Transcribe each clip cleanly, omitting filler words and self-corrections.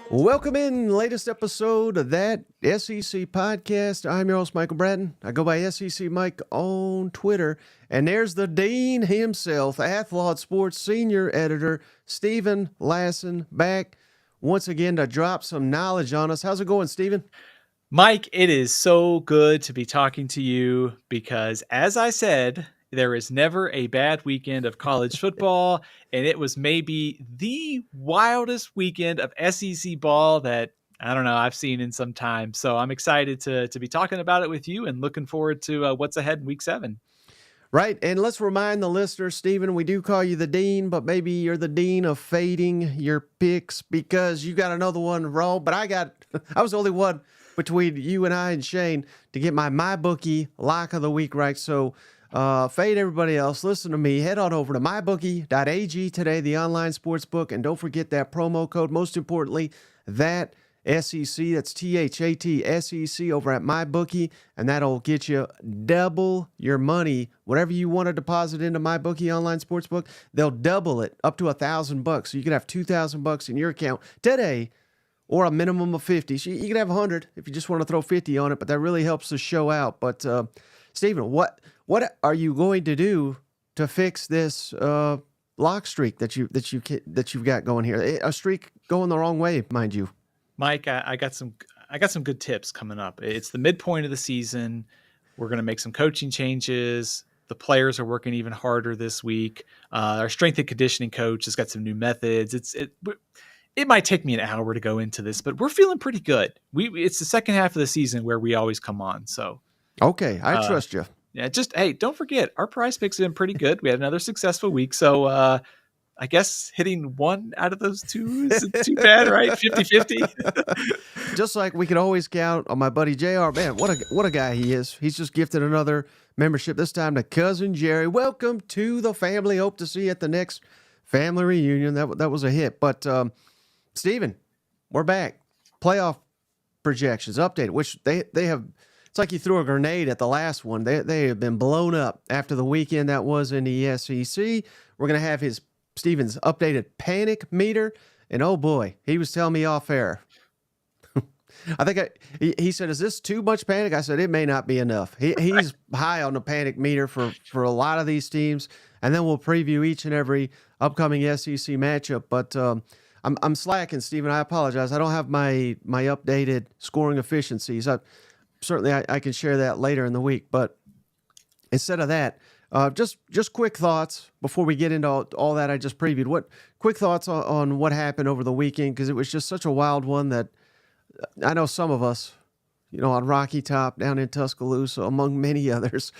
Welcome in, latest episode of that SEC podcast. I'm your host, Michael Bratton. I go by SEC Mike on Twitter. And there's the dean himself, Athlon Sports senior editor, Steven Lassan, back once again to drop some knowledge on us. How's it going, Steven? Mike, it is so good to be talking to you because, as I said, there is never a bad weekend of college football, and it was maybe the wildest weekend of SEC ball that, I don't know, I've seen in some time. So I'm excited to be talking about it with you and looking forward to what's ahead in week 7. Right, and let's remind the listeners, Steven, we do call you the dean, but maybe you're the dean of fading your picks because you got another one wrong, but I was the only one between you and I and Shane to get my bookie lock of the week right. So fade everybody else. Listen to me. Head on over to mybookie.ag today, the online sports book, and don't forget that promo code. Most importantly, that SEC, that's THAT over at MyBookie, and that'll get you double your money. Whatever you want to deposit into MyBookie online sportsbook, they'll double it up to $1,000. So you can have $2,000 in your account today, or a minimum of 50. So you can have 100 if you just want to throw 50 on it, but that really helps the show out. But Steven, what are you going to do to fix this lock streak that you've got going here? A streak going the wrong way, mind you. Mike, I got some good tips coming up. It's the midpoint of the season. We're going to make some coaching changes. The players are working even harder this week. Our strength and conditioning coach has got some new methods. It might take me an hour to go into this, but we're feeling pretty good. It's the second half of the season where we always come on. So okay, I trust you. Yeah, hey, don't forget our prize picks have been pretty good. We had another successful week. So I guess hitting one out of those two isn't too bad, right? 50-50. Just like we could always count on my buddy JR. Man, what a guy he is. He's just gifted another membership, this time to Cousin Jerry. Welcome to the family. Hope to see you at the next family reunion. That was a hit. But Steven, we're back. Playoff projections updated, which they have. It's like you threw a grenade at the last one. They have been blown up after the weekend that was in the SEC. We're going to have Steven's updated panic meter. And oh boy, he was telling me off air. I think he said, "Is this too much panic?" I said, "It may not be enough." He's high on the panic meter for a lot of these teams. And then we'll preview each and every upcoming SEC matchup. But I'm slacking, Steven. I apologize. I don't have my updated scoring efficiencies. Certainly I can share that later in the week. But instead of that, just quick thoughts before we get into all that I just previewed. What quick thoughts on what happened over the weekend, because it was just such a wild one that I know some of us, on Rocky Top down in Tuscaloosa, among many others,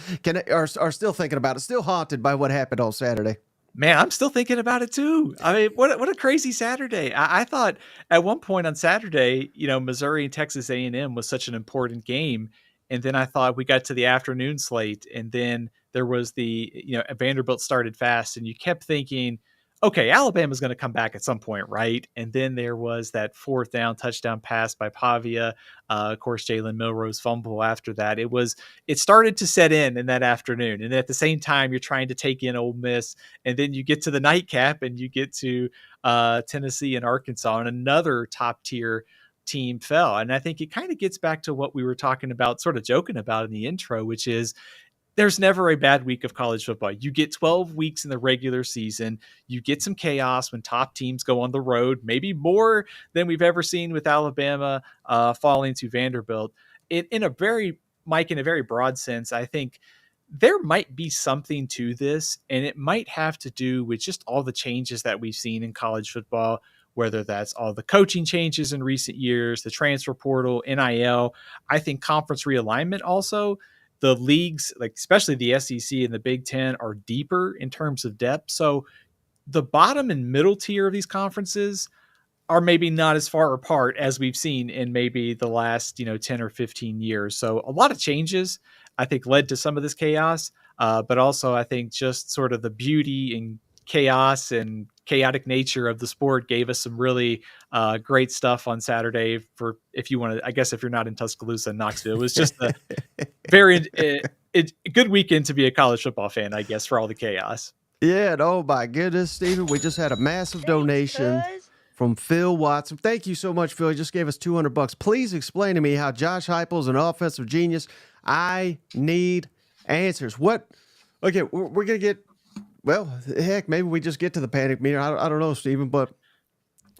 are still thinking about it, still haunted by what happened on Saturday. Man, I'm still thinking about it too. I mean, what a crazy Saturday. I thought at one point on Saturday, Missouri and Texas A&M was such an important game. And then I thought we got to the afternoon slate, and then there was Vanderbilt started fast, and you kept thinking, okay, Alabama's going to come back at some point, right? And then there was that fourth down touchdown pass by Pavia. Of course, Jalen Milroe's fumble after that. It started to set in that afternoon. And at the same time, you're trying to take in Ole Miss. And then you get to the nightcap and you get to Tennessee and Arkansas, and another top tier team fell. And I think it kind of gets back to what we were talking about, sort of joking about in the intro, which is, there's never a bad week of college football. You get 12 weeks in the regular season. You get some chaos when top teams go on the road, maybe more than we've ever seen with Alabama falling to Vanderbilt. In a very broad sense, I think there might be something to this, and it might have to do with just all the changes that we've seen in college football, whether that's all the coaching changes in recent years, the transfer portal, NIL. I think conference realignment also. The leagues, like especially the SEC and the Big Ten, are deeper in terms of depth. So the bottom and middle tier of these conferences are maybe not as far apart as we've seen in maybe the last 10 or 15 years. So a lot of changes, I think, led to some of this chaos. But also, I think just sort of the beauty and chaos and chaotic nature of the sport gave us some really great stuff on Saturday. For if you want to, I guess if you're not in Tuscaloosa and Knoxville, it was just a very good weekend to be a college football fan, I guess, for all the chaos. Yeah, and oh my goodness, Steven, we just had a massive donation from Phil Watson. Thank you so much, Phil. You just gave us $200. Please explain to me how Josh Heupel is an offensive genius. I need answers. What? Okay, we're gonna get. Well, heck, maybe we just get to the panic meter. I don't know, Steven, but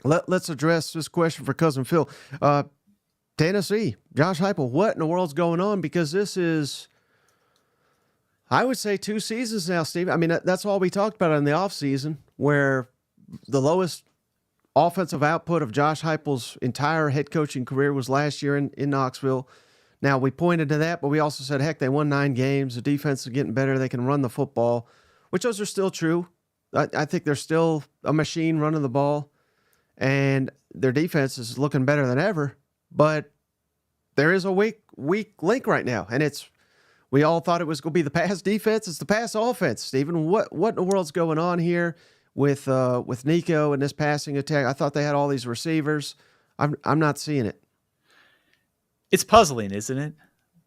let's address this question for Cousin Phil. Tennessee, Josh Heupel, what in the world's going on? Because this is, I would say, 2 seasons now, Steve. I mean, that's all we talked about in the offseason, where the lowest offensive output of Josh Heupel's entire head coaching career was last year in Knoxville. Now, we pointed to that, but we also said, heck, they won 9 games. The defense is getting better. They can run the football, which those are still true. I think they're still a machine running the ball, and their defense is looking better than ever. But there is a weak link right now, and we all thought it was going to be the pass defense. It's the pass offense, Stephen. What in the world's going on here with Nico and this passing attack? I thought they had all these receivers. I'm not seeing it. It's puzzling, isn't it?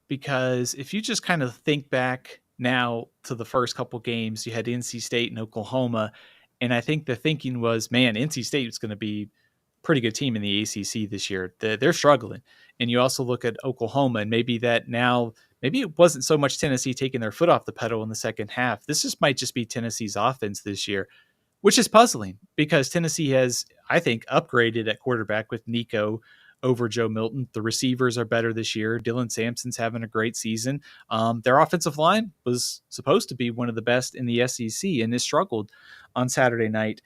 Because if you just kind of think back now to the first couple games, you had NC State and Oklahoma, and I think the thinking was, man, NC State is going to be a pretty good team in the ACC this year. They're struggling. And you also look at Oklahoma, and maybe it wasn't so much Tennessee taking their foot off the pedal in the second half. This might just be Tennessee's offense this year, which is puzzling because Tennessee has, I think, upgraded at quarterback with Nico over Joe Milton. The receivers are better this year. Dylan Sampson's having a great season. Their offensive line was supposed to be one of the best in the SEC, and it struggled on Saturday night.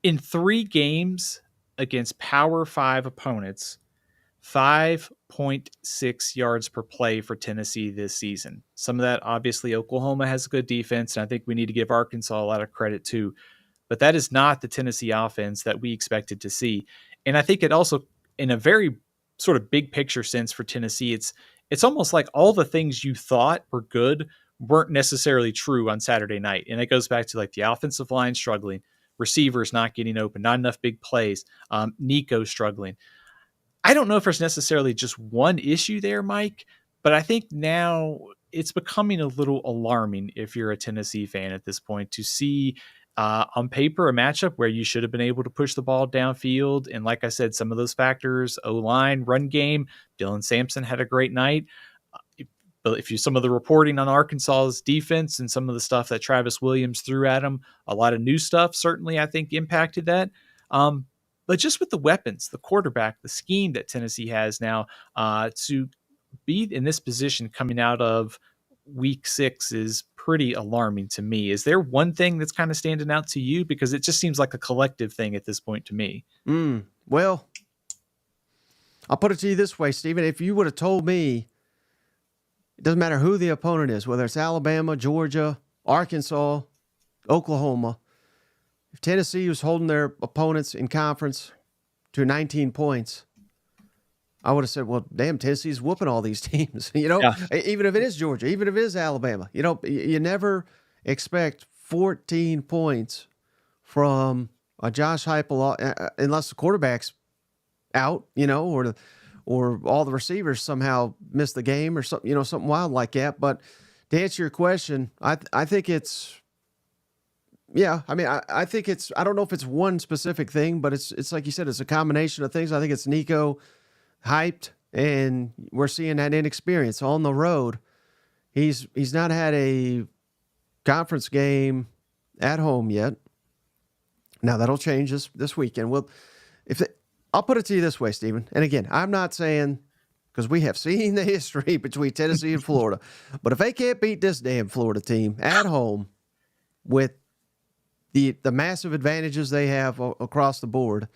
In 3 games against Power 5 opponents, 5.6 yards per play for Tennessee this season. Some of that, obviously, Oklahoma has a good defense, and I think we need to give Arkansas a lot of credit too. But that is not the Tennessee offense that we expected to see. And I think it also, in a very sort of big picture sense for Tennessee, it's almost like all the things you thought were good weren't necessarily true on Saturday night. And it goes back to like the offensive line struggling, receivers not getting open, not enough big plays, Nico struggling. I don't know if there's necessarily just one issue there, Mike, but I think now it's becoming a little alarming if you're a Tennessee fan at this point to see on paper a matchup where you should have been able to push the ball downfield. And like I said, some of those factors, O-line, run game, Dylan Sampson had a great night. But if you some of the reporting on Arkansas's defense and some of the stuff that Travis Williams threw at him, a lot of new stuff certainly I think impacted that. But just with the weapons, the quarterback, the scheme that Tennessee has now to be in this position coming out of week 6 is pretty alarming to me. Is there one thing that's kind of standing out to you? Because it just seems like a collective thing at this point to me. Well, I'll put it to you this way, Stephen. If you would have told me, it doesn't matter who the opponent is, whether it's Alabama, Georgia, Arkansas, Oklahoma, if Tennessee was holding their opponents in conference to 19 points, I would have said, well, damn, Tennessee's whooping all these teams, yeah. Even if it is Georgia, even if it is Alabama, you never expect 14 points from a Josh Heupel unless the quarterback's out, or all the receivers somehow miss the game or something, something wild like that. But to answer your question, I think it's, yeah, I mean, I think it's, I don't know if it's one specific thing, but it's like you said, it's a combination of things. I think it's Nico hyped, and we're seeing that inexperience on the road. He's not had a conference game at home yet. Now that'll change this weekend. Well, I'll put it to you this way, Stephen. And again, I'm not saying, because we have seen the history between Tennessee and Florida, but if they can't beat this damn Florida team at home with the massive advantages they have across the board,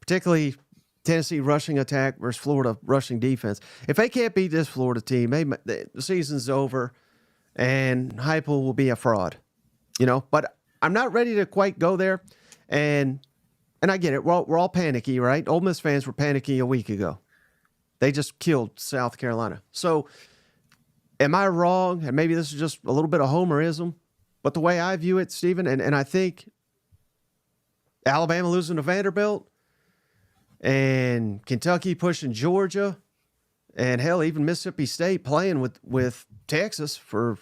particularly Tennessee rushing attack versus Florida rushing defense. If they can't beat this Florida team, the season's over, and Heupel will be a fraud, But I'm not ready to quite go there, and I get it. We're all panicky, right? Ole Miss fans were panicky a week ago. They just killed South Carolina. So, am I wrong? And maybe this is just a little bit of homerism, but the way I view it, Stephen, and I think Alabama losing to Vanderbilt, and Kentucky pushing Georgia, and hell, even Mississippi State playing with Texas for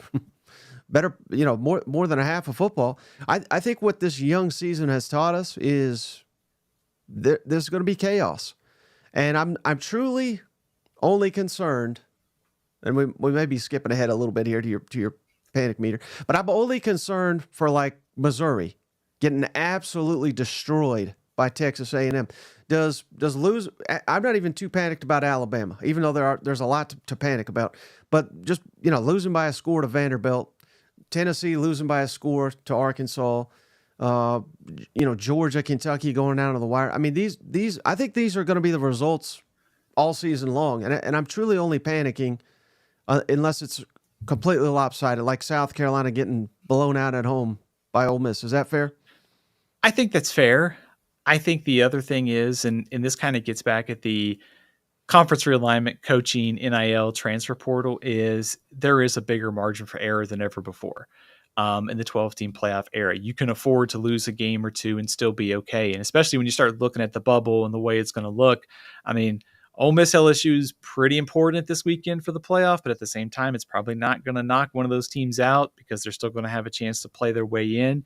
better, more than a half of football. I think what this young season has taught us is there's going to be chaos. And I'm truly only concerned, and we may be skipping ahead a little bit here to your panic meter, but I'm only concerned for like Missouri getting absolutely destroyed by Texas A&M. Does lose? I'm not even too panicked about Alabama, even though there's a lot to panic about. But just losing by a score to Vanderbilt, Tennessee losing by a score to Arkansas, Georgia, Kentucky going down to the wire. I mean, these I think these are going to be the results all season long, and I'm truly only panicking unless it's completely lopsided, like South Carolina getting blown out at home by Ole Miss. Is that fair? I think that's fair. I think the other thing is, and this kind of gets back at the conference realignment, coaching, NIL, transfer portal, is there is a bigger margin for error than ever before. In the 12-team playoff era, you can afford to lose a game or two and still be okay. And especially when you start looking at the bubble and the way it's going to look, I mean, Ole Miss LSU is pretty important this weekend for the playoff, but at the same time, it's probably not going to knock one of those teams out because they're still going to have a chance to play their way in.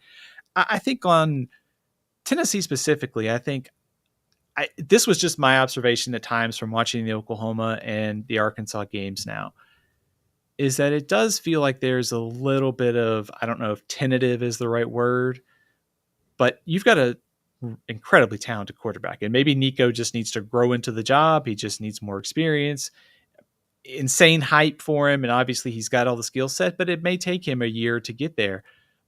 I think on Tennessee specifically, this was just my observation at times from watching the Oklahoma and the Arkansas games now, is that it does feel like there's a little bit of, I don't know if tentative is the right word, but you've got a incredibly talented quarterback, and maybe Nico just needs to grow into the job. He just needs more experience, insane hype for him. And obviously he's got all the skill set, but it may take him a year to get there.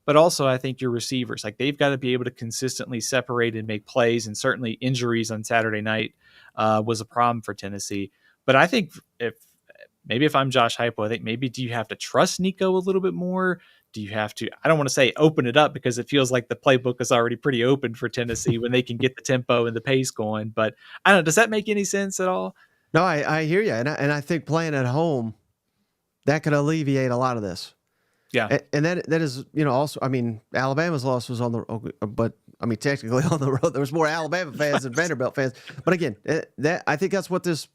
But also, I think your receivers, like they've got to be able to consistently separate and make plays. And certainly injuries on Saturday night was a problem for Tennessee. But I think if I'm Josh Heupel, I think maybe do you have to trust Nico a little bit more? Do you have to, I don't want to say open it up because it feels like the playbook is already pretty open for Tennessee when they can get the tempo and the pace going. But I don't know, does that make any sense at all? No, I hear you. And I think playing at home, that could alleviate a lot of this. Yeah. And that is, also, I mean, Alabama's loss was on technically on the road. There was more Alabama fans than Vanderbilt fans. But again, I think that's what this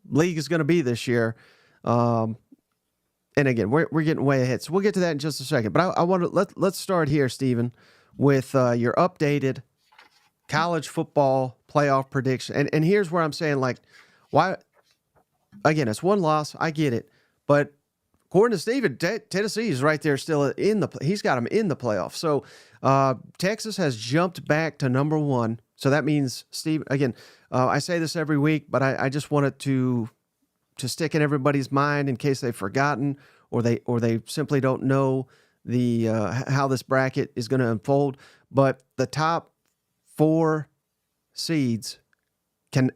league is going to be this year. And again, we're getting way ahead. So we'll get to that in just a second. But I want to, let's start here, Steven, with your updated college football playoff prediction. And here's where I'm saying, like, why, again, it's one loss. I get it. But according to Steven, Tennessee is right there still he's got them in the playoffs. So Texas has jumped back to number one. So that means, Steve, again, I say this every week, but I just wanted to stick in everybody's mind in case they've forgotten or they simply don't know the how this bracket is going to unfold. But the top four seeds can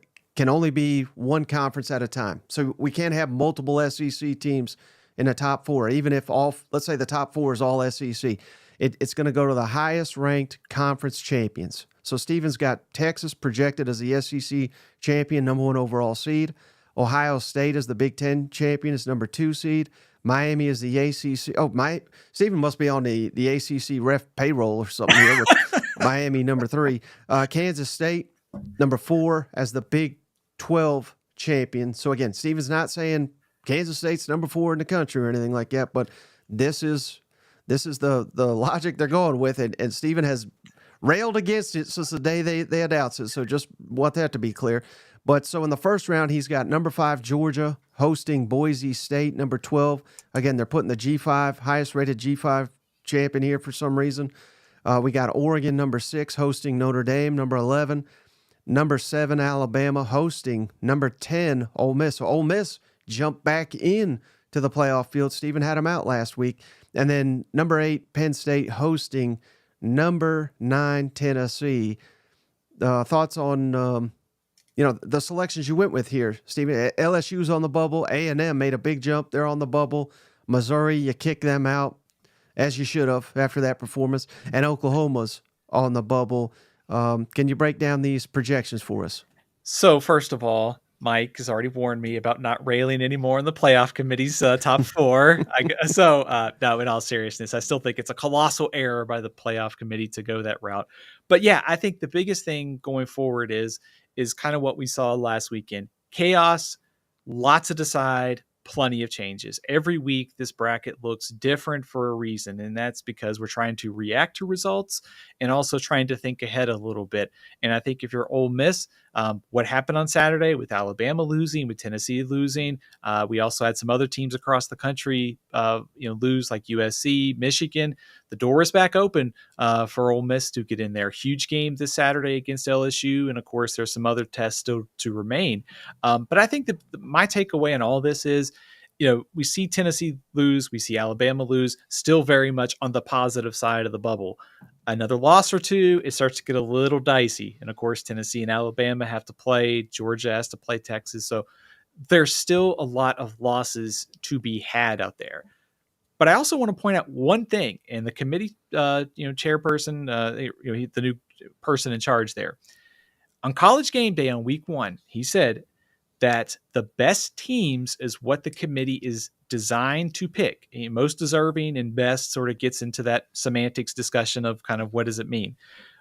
only be one conference at a time. So we can't have multiple SEC teams in the top four, even if let's say the top four is all SEC. It's going to go to the highest ranked conference champions. So Steven's got Texas projected as the SEC champion, number one overall seed. Ohio State is the Big Ten champion, is number 2 seed. Miami is the ACC. Steven must be on the ACC ref payroll or something here with Miami number 3. Kansas State number 4 as the Big 12 champion. So again, Steven's not saying Kansas State's number 4 in the country or anything like that, but this is the logic they're going with, and Steven has railed against it since the day they announced it. So just want that to be clear. But so in the first round, he's got number 5 Georgia hosting Boise State, number 12. Again, they're putting the G5, highest rated G5 champion here for some reason. We got Oregon, number 6, hosting Notre Dame, number 11. Number 7, Alabama, hosting number 10, Ole Miss. So Ole Miss jumped back in to the playoff field. Steven had them out last week. And then number 8, Penn State, hosting number 9, Tennessee. Thoughts on the selections you went with here, Steven? LSU's on the bubble. A&M made a big jump. They're on the bubble. Missouri, you kicked them out, as you should have after that performance. And Oklahoma's on the bubble. Can you break down these projections for us? So first of all, Mike has already warned me about not railing anymore in the playoff committee's top 4. No, in all seriousness, I still think it's a colossal error by the playoff committee to go that route. But yeah, I think the biggest thing going forward is kind of what we saw last weekend. Chaos, lots to decide, plenty of changes. Every week, this bracket looks different for a reason, and that's because we're trying to react to results and also trying to think ahead a little bit. And I think if you're Ole Miss, what happened on Saturday with Alabama losing, with Tennessee losing, we also had some other teams across the country, lose, like USC, Michigan. The door is back open for Ole Miss to get in there. Huge game this Saturday against LSU, and of course, there's some other tests still to remain. But I think that my takeaway on all this is, we see Tennessee lose, we see Alabama lose, still very much on the positive side of the bubble. Another loss or two, it starts to get a little dicey. And of course, Tennessee and Alabama have to play. Georgia has to play Texas. So there's still a lot of losses to be had out there. But I also want to point out one thing, and the committee, chairperson, the new person in charge there, on College Game Day on week 1, he said that the best teams is what the committee is designed to pick. Most deserving and best sort of gets into that semantics discussion of kind of what does it mean.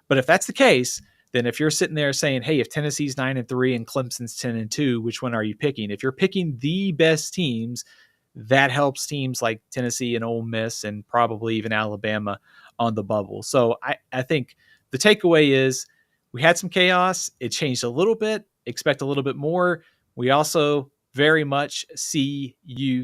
But if that's the case, then if you're sitting there saying, hey, if Tennessee's 9-3 and Clemson's 10-2, which one are you picking? If you're picking the best teams, that helps teams like Tennessee and Ole Miss and probably even Alabama on the bubble. So I think the takeaway is we had some chaos. It changed a little bit. Expect a little bit more. We also very much see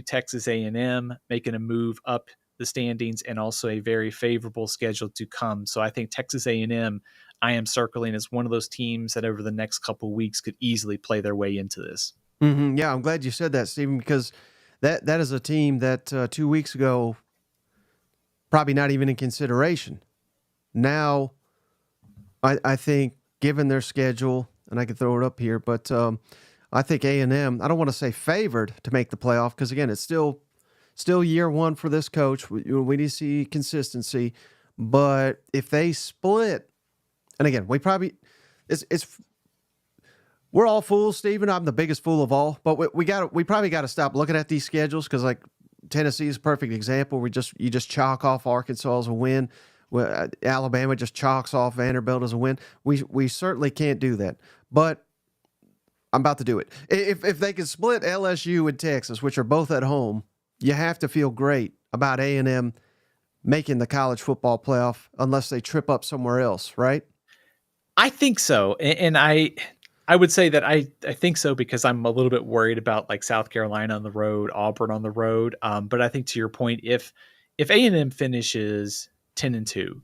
Texas A&M making a move up the standings, and also a very favorable schedule to come. So I think Texas A&M, I am circling as one of those teams that over the next couple of weeks could easily play their way into this. Mm-hmm. Yeah, I'm glad you said that, Stephen, because that is a team that 2 weeks ago probably not even in consideration. Now, I think given their schedule, and I can throw it up here, but I think A&M, I don't want to say favored to make the playoff, because again, it's still year one for this coach. We need to see consistency, but if they split, and again, we're all fools, Stephen. I'm the biggest fool of all, but we probably got to stop looking at these schedules, because like Tennessee is a perfect example. You just chalk off Arkansas as a win. Alabama just chalks off Vanderbilt as a win. We certainly can't do that, but I'm about to do it. If they can split LSU and Texas, which are both at home, you have to feel great about A&M making the college football playoff unless they trip up somewhere else, right? I think so. And I would say that I think so because I'm a little bit worried about like South Carolina on the road, Auburn on the road. But I think to your point, if A&M finishes 10-2,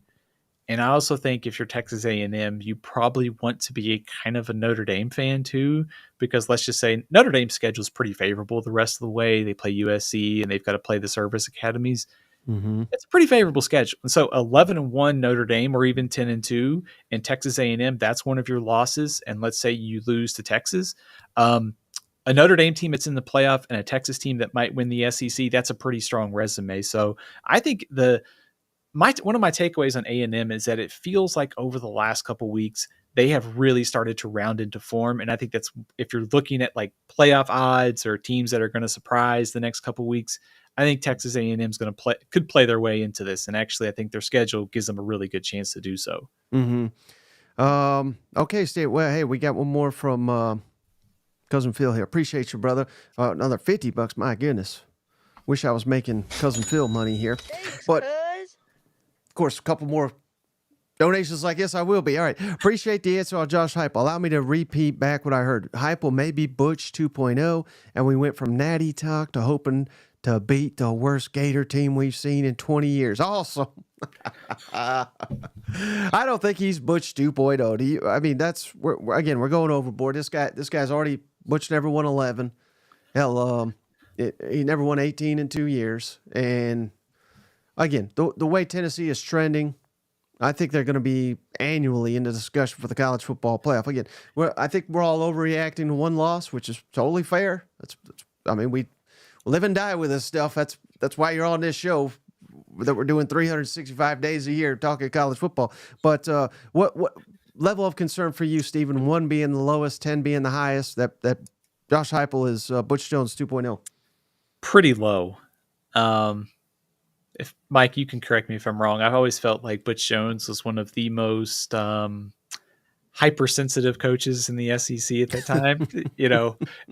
and I also think if you're Texas A&M, you probably want to be kind of a Notre Dame fan too, because let's just say Notre Dame's schedule is pretty favorable the rest of the way. They play USC and they've got to play the service academies. Mm-hmm. It's a pretty favorable schedule. And so 11-1 Notre Dame, or even 10-2, and Texas A&M, that's one of your losses. And let's say you lose to Texas. A Notre Dame team that's in the playoff and a Texas team that might win the SEC, that's a pretty strong resume. So I think one of my takeaways on A&M is that it feels like over the last couple weeks, they have really started to round into form. And I think that's, if you're looking at like playoff odds or teams that are going to surprise the next couple weeks, I think Texas A&M is could play their way into this. And actually, I think their schedule gives them a really good chance to do so. Mm-hmm. Okay, Steve. Well, hey, we got one more from Cousin Phil here. Appreciate you, brother. Another $50. My goodness. Wish I was making Cousin Phil money here. Thanks, but cuz. Of course, a couple more donations like this, I will be. All right. Appreciate the answer on Josh Heupel. Allow me to repeat back what I heard. Heupel may be Butch 2.0, and we went from natty talk to hoping to beat the worst Gator team we've seen in 20 years. Awesome. I don't think he's Butch 2.0. Do you? I mean, we're going overboard. This guy's already Butch never won 11. Hell, he never won 18 in 2 years. And again, the way Tennessee is trending, I think they're going to be annually in the discussion for the college football playoff. Again, I think we're all overreacting to one loss, which is totally fair. We live and die with this stuff. That's why you're on this show, that we're doing 365 days a year talking college football. But what level of concern for you, Stephen? 1 being the lowest, 10 being the highest. That Josh Heupel is Butch Jones 2.0. Pretty low. If Mike, you can correct me if I'm wrong. I've always felt like Butch Jones was one of the most hypersensitive coaches in the SEC at that time.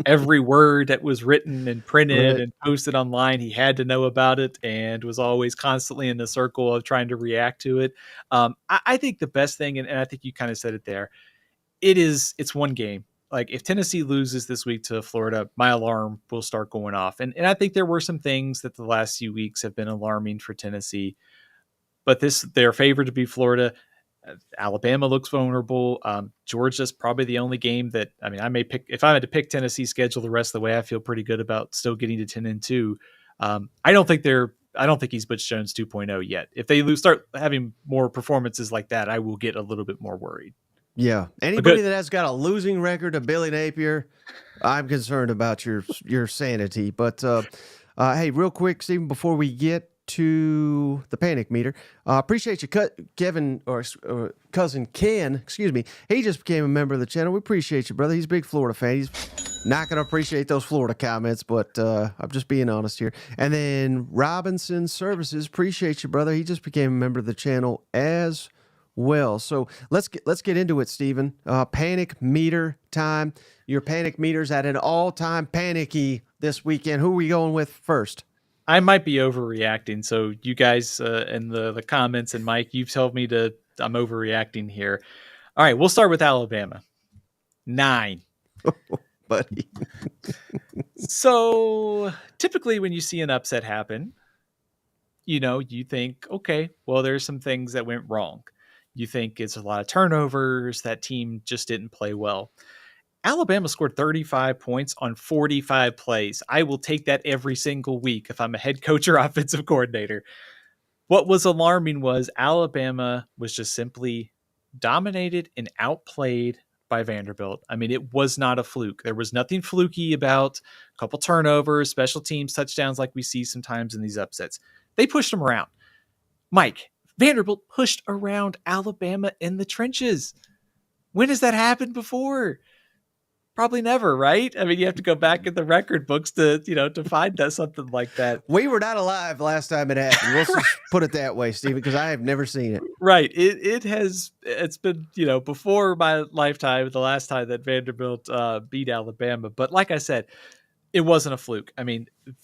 Every word that was written and printed Right. and posted online, he had to know about it and was always constantly in the circle of trying to react to it. I think the best thing, and I think you kind of said it there, it's one game. Like if Tennessee loses this week to Florida, my alarm will start going off. And I think there were some things that the last few weeks have been alarming for Tennessee, but they're favored to beat Florida. Alabama looks vulnerable. Georgia's probably the only game that, I may pick, if I had to pick Tennessee's schedule the rest of the way, I feel pretty good about still getting to 10-2. I don't think he's Butch Jones 2.0 yet. If they start having more performances like that, I will get a little bit more worried. Yeah. Anybody that has got a losing record to Billy Napier, I'm concerned about your sanity. But hey, real quick, Stephen, before we get to the panic meter, appreciate you, Kevin, or cousin Ken. Excuse me. He just became a member of the channel. We appreciate you, brother. He's a big Florida fan. He's not going to appreciate those Florida comments, but I'm just being honest here. And then Robinson Services, appreciate you, brother. He just became a member of the channel as well. So let's get into it, Stephen. Panic meter time. Your panic meter's at an all-time panicky this weekend. Who are we going with first? I might be overreacting. So you guys in the comments, and Mike, you've told me I'm overreacting here. All right, we'll start with Alabama. 9. Buddy. So typically when you see an upset happen, you think, okay, well, there's some things that went wrong. You think it's a lot of turnovers. That team just didn't play well. Alabama scored 35 points on 45 plays. I will take that every single week if I'm a head coach or offensive coordinator. What was alarming was Alabama was just simply dominated and outplayed by Vanderbilt. It was not a fluke. There was nothing fluky about a couple turnovers, special teams, touchdowns like we see sometimes in these upsets. They pushed them around. Mike, Vanderbilt pushed around Alabama in the trenches. When has that happened before? Probably never, right? You have to go back in the record books to find something like that. We were not alive last time it happened. Let's just put it that way, Stephen, because I have never seen it. Right. It's been, before my lifetime, the last time that Vanderbilt beat Alabama. But like I said, it wasn't a fluke.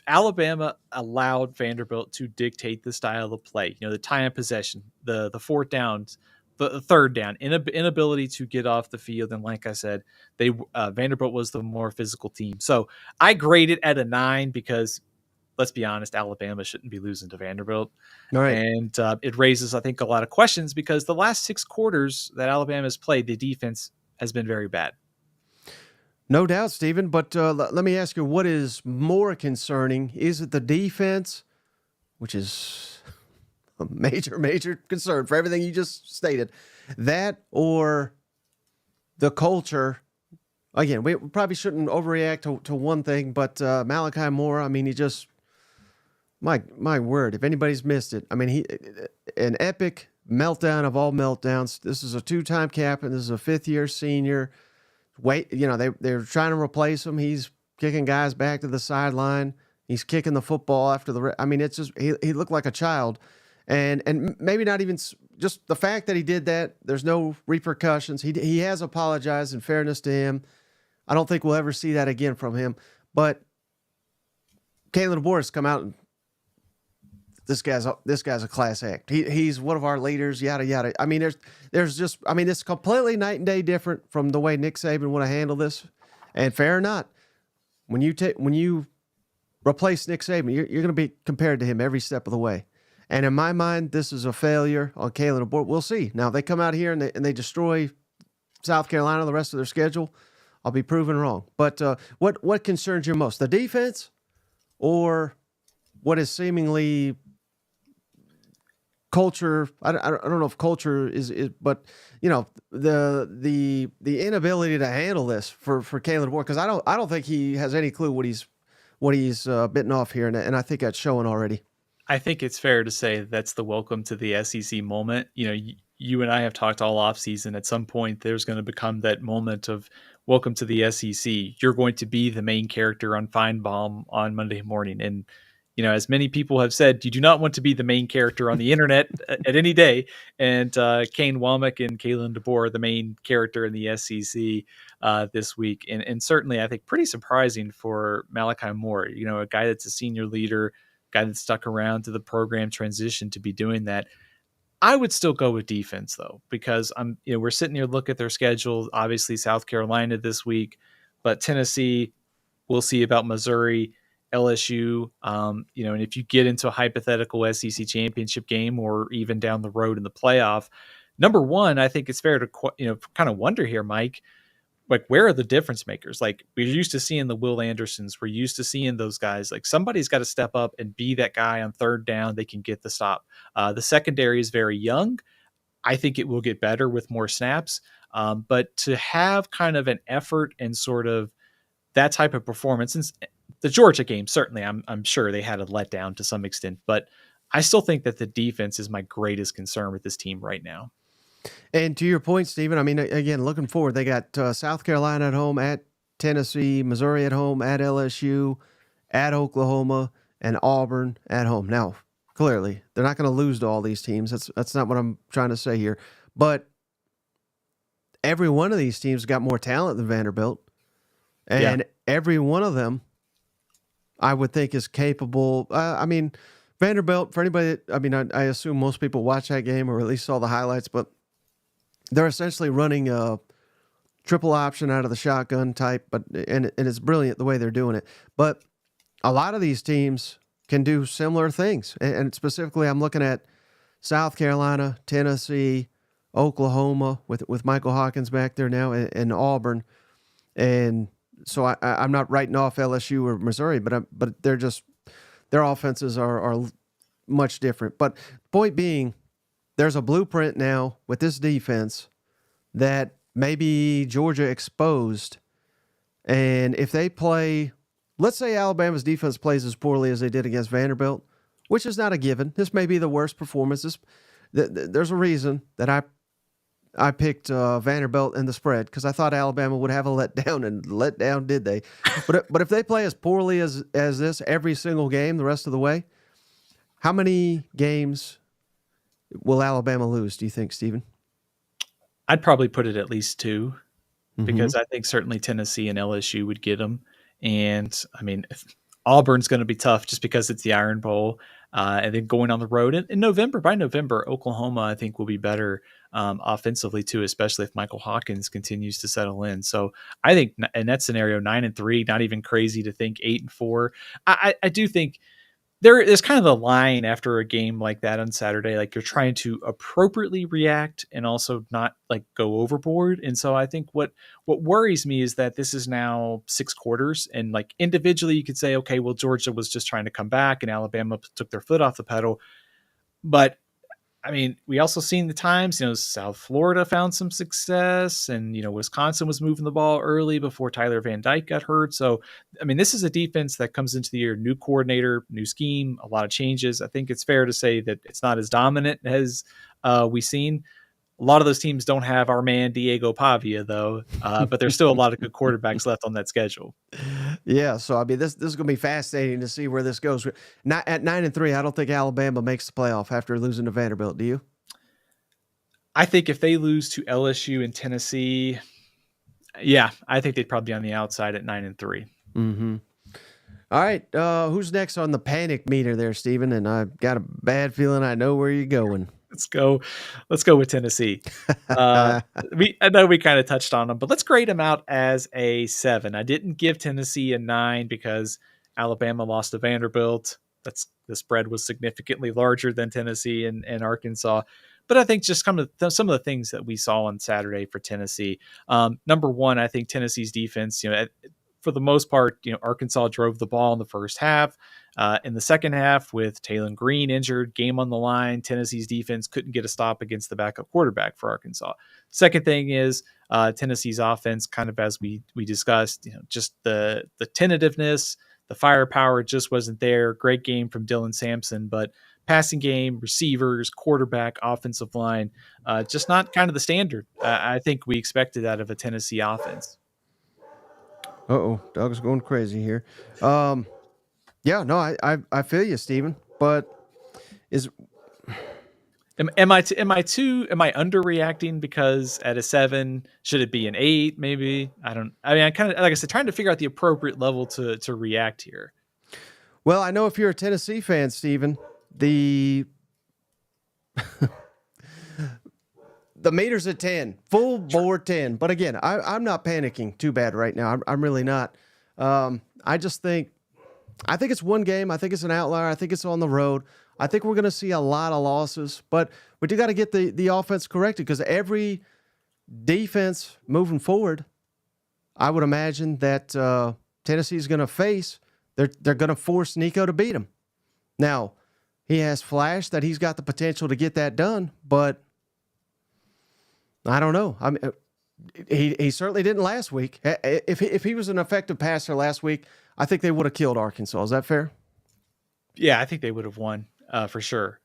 Alabama allowed Vanderbilt to dictate the style of play. The time of possession, the fourth downs, the third down, inability to get off the field. And like I said, Vanderbilt was the more physical team. So I grade it at a 9 because, let's be honest, Alabama shouldn't be losing to Vanderbilt. All right. And it raises, I think, a lot of questions because the last 6 quarters that Alabama has played, the defense has been very bad. No doubt, Stephen. But let me ask you, what is more concerning? Is it the defense, which is a major concern for everything you just stated, that or the culture? Again, we probably shouldn't overreact to one thing, but Malachi Moore, he just, my word, if anybody's missed it, he an epic meltdown of all meltdowns. This is a 2-time captain. This is a 5th-year senior. They're trying to replace him. He's kicking guys back to the sideline. He's kicking the football after it's just, he looked like a child. And maybe not even just the fact that he did that, there's no repercussions. He has apologized, in fairness to him. I don't think we'll ever see that again from him. But Kalen DeBoer has come out and this guy's a class act. He's one of our leaders, yada yada. There's just it's completely night and day different from the way Nick Saban would have handled this. And fair or not, when you replace Nick Saban, you're going to be compared to him every step of the way. And in my mind, this is a failure on Kalen DeBoer. We'll see. Now, if they come out here and they destroy South Carolina the rest of their schedule, I'll be proven wrong. But what concerns you most, the defense or what is seemingly culture? I don't know if culture is but the inability to handle this for Kalen DeBoer, because I don't think he has any clue what he's bitten off here, and I think that's showing already. I think it's fair to say that's the welcome to the SEC moment. You and I have talked all off season. At some point, there's going to become that moment of welcome to the SEC. You're going to be the main character on Feinbaum on Monday morning. And as many people have said, you do not want to be the main character on the internet at any day. And Kane Womack and Kalen DeBoer are the main character in the SEC this week. And certainly, I think, pretty surprising for Malachi Moore, a guy that's a senior leader, guy that stuck around to the program transition to be doing that. I would still go with defense though, because we're sitting here, look at their schedule. Obviously, South Carolina this week, but Tennessee, we'll see about Missouri, LSU. And if you get into a hypothetical SEC championship game or even down the road in the playoff, number one, I think it's fair to kind of wonder here, Mike, like, where are the difference makers? Like, we're used to seeing the Will Andersons. We're used to seeing those guys. Like, somebody's got to step up and be that guy on third down. They can get the stop. The secondary is very young. I think it will get better with more snaps. But to have kind of an effort and sort of that type of performance, and the Georgia game, certainly, I'm sure they had a letdown to some extent. But I still think that the defense is my greatest concern with this team right now. And to your point, Stephen, I mean, again, looking forward, they got South Carolina at home, at Tennessee, Missouri at home, at LSU, at Oklahoma, and Auburn at home. Now, clearly, they're not going to lose to all these teams. That's not what I'm trying to say here. But every one of these teams got more talent than Vanderbilt. And every one of them, I would think, is capable. I mean, Vanderbilt, for anybody, I assume most people watch that game or at least saw the highlights, but they're essentially running a triple option out of the shotgun type, and it's brilliant the way they're doing it. But a lot of these teams can do similar things, and specifically, I'm looking at South Carolina, Tennessee, Oklahoma with Michael Hawkins back there now, and Auburn, and so I'm not writing off LSU or Missouri, but they're just their offenses are much different. But point being, there's a blueprint now with this defense that maybe Georgia exposed. And if they play, let's say Alabama's defense plays as poorly as they did against Vanderbilt, which is not a given. This may be the worst performance. There's a reason that I picked Vanderbilt in the spread because I thought Alabama would have a letdown, and letdown did they. But if they play as poorly as this every single game the rest of the way, how many games will Alabama lose, do you think, Stephen? I'd probably put it at least 2 because I think certainly Tennessee and LSU would get them. And, I mean, Auburn's going to be tough just because it's the Iron Bowl. And then going on the road in November, by November, Oklahoma, I think, will be better offensively, too, especially if Michael Hawkins continues to settle in. So I think in that scenario, 9-3, not even crazy to think 8-4. I do think there's kind of a line after a game like that on Saturday, like you're trying to appropriately react and also not like go overboard. And so I think what worries me is that this is now 6 quarters, and like individually you could say, okay, well, Georgia was just trying to come back and Alabama took their foot off the pedal. But I mean, we also seen the times, South Florida found some success, and, Wisconsin was moving the ball early before Tyler Van Dyke got hurt. So, I mean, this is a defense that comes into the year, new coordinator, new scheme, a lot of changes. I think it's fair to say that it's not as dominant as we've seen. A lot of those teams don't have our man Diego Pavia, though, but there's still a lot of good quarterbacks left on that schedule. Yeah, so I mean, this is going to be fascinating to see where this goes. Not at 9-3, I don't think Alabama makes the playoff after losing to Vanderbilt. Do you? I think if they lose to LSU and Tennessee, yeah, I think they'd probably be on the outside at 9-3. Mm-hmm. All right, who's next on the panic meter there, Stephen? And I've got a bad feeling I know where you're going. Let's go with Tennessee. I know we kind of touched on them, but let's grade them out as a 7. I didn't give Tennessee a 9 because Alabama lost to Vanderbilt. The spread was significantly larger than Tennessee and Arkansas. But I think just some of the things that we saw on Saturday for Tennessee. Number one, I think Tennessee's defense, for the most part, Arkansas drove the ball in the first half. In the second half, with Taylor Green injured, game on the line, Tennessee's defense couldn't get a stop against the backup quarterback for Arkansas. Second thing is Tennessee's offense, kind of as we discussed, just the tentativeness, the firepower just wasn't there. Great game from Dylan Sampson, but passing game, receivers, quarterback, offensive line, just not kind of the standard I think we expected out of a Tennessee offense. Uh-oh, dog's going crazy here. Yeah, no, I feel you, Steven. But is Am I underreacting because at a 7 should it be an 8? Maybe I don't. I mean, I kind of like I said, trying to figure out the appropriate level to react here. well, I know if you're a Tennessee fan, Steven, the the meter's at 10, full bore 10. But again, I'm not panicking too bad right now. I'm really not. I just think it's one game. I think it's an outlier. I think it's on the road. I think we're going to see a lot of losses, but we do got to get the offense corrected because every defense moving forward, I would imagine that Tennessee's going to face, they're going to force Nico to beat him. Now, he has flashed that he's got the potential to get that done, but I don't know. I mean, he certainly didn't last week. If he was an effective passer last week, I think they would have killed Arkansas. Is that fair? Yeah, I think they would have won for sure.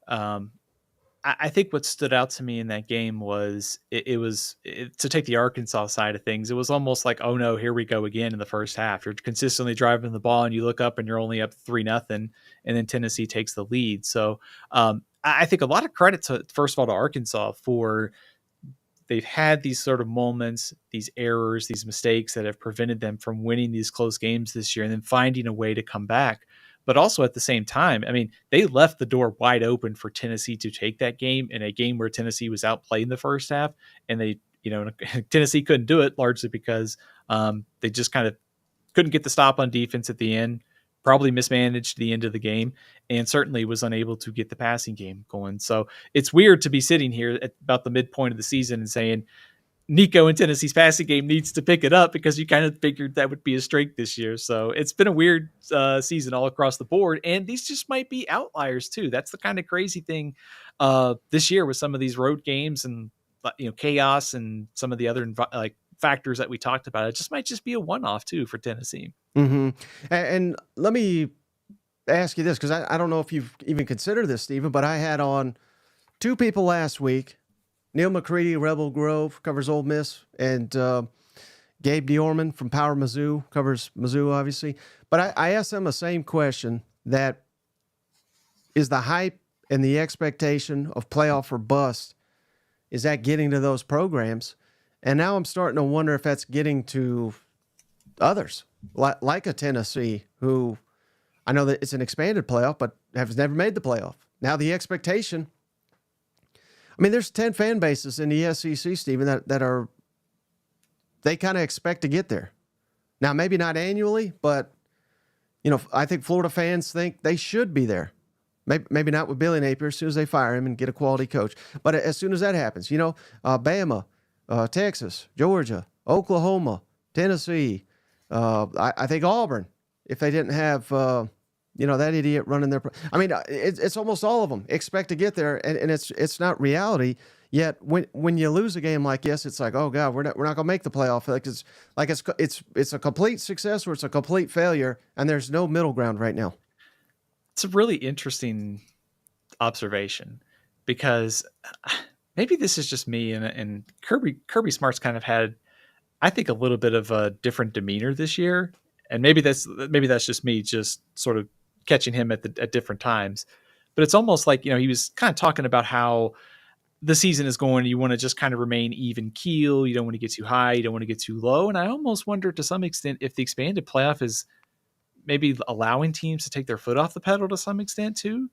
I think what stood out to me in that game was to take the Arkansas side of things. It was almost like, oh no, here we go again in the first half. You're consistently driving the ball and you look up and you're only up 3-0, and then Tennessee takes the lead. So I think a lot of credit to, first of all, to Arkansas for they've had these sort of moments, these errors, these mistakes that have prevented them from winning these close games this year and then finding a way to come back. But also at the same time, I mean, they left the door wide open for Tennessee to take that game in a game where Tennessee was outplayed in the first half. And they, Tennessee couldn't do it largely because they just kind of couldn't get the stop on defense at the end, probably mismanaged the end of the game, and certainly was unable to get the passing game going. So it's weird to be sitting here at about the midpoint of the season and saying, Nico and Tennessee's passing game needs to pick it up because you kind of figured that would be a strength this year. So it's been a weird season all across the board. And these just might be outliers too. That's the kind of crazy thing this year with some of these road games and, chaos and some of the other factors that we talked about. It just might just be a one-off too for Tennessee. Mm-hmm. And let me ask you this, because I don't know if you've even considered this, Stephen, but I had on two people last week. Neil McCready, Rebel Grove, covers Ole Miss, and Gabe Diorman from Power Mizzou, covers Mizzou, obviously. But I asked them the same question, that is the hype and the expectation of playoff or bust, is that getting to those programs? And now I'm starting to wonder if that's getting to others, like a Tennessee, who I know that it's an expanded playoff, but has never made the playoff. Now the expectation, I mean, there's 10 fan bases in the SEC, Stephen, that are, they kind of expect to get there. Now, maybe not annually, but, I think Florida fans think they should be there. Maybe not with Billy Napier as soon as they fire him and get a quality coach. But as soon as that happens, Bama, Texas, Georgia, Oklahoma, Tennessee, I think Auburn, if they didn't have, that idiot running their. I mean, it's almost all of them expect to get there, and it's not reality. Yet when you lose a game like this, it's like, oh God, we're not gonna make the playoff. It's a complete success or it's a complete failure, and there's no middle ground right now. It's a really interesting observation because maybe this is just me and Kirby Smart's kind of had, I think, a little bit of a different demeanor this year. And maybe that's just me just sort of catching him at different times. But it's almost like, he was kind of talking about how the season is going. You want to just kind of remain even keel. You don't want to get too high. You don't want to get too low. And I almost wonder to some extent if the expanded playoff is maybe allowing teams to take their foot off the pedal to some extent too,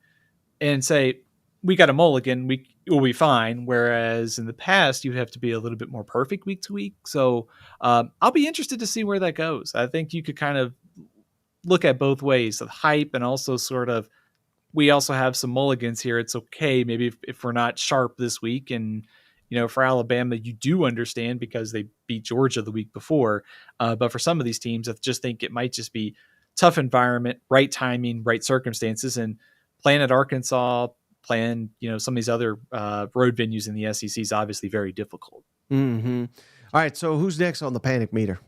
and say, we got a mulligan, we'll be fine. Whereas in the past, you'd have to be a little bit more perfect week to week. So I'll be interested to see where that goes. I think you could kind of look at both ways, the hype and also sort of, we also have some mulligans here. It's okay. Maybe if we're not sharp this week, and, for Alabama, you do understand because they beat Georgia the week before. But for some of these teams, I just think it might just be tough environment, right timing, right circumstances, and playing at Arkansas, playing, some of these other road venues in the SEC is obviously very difficult. Mm-hmm. All right, so who's next on the panic meter?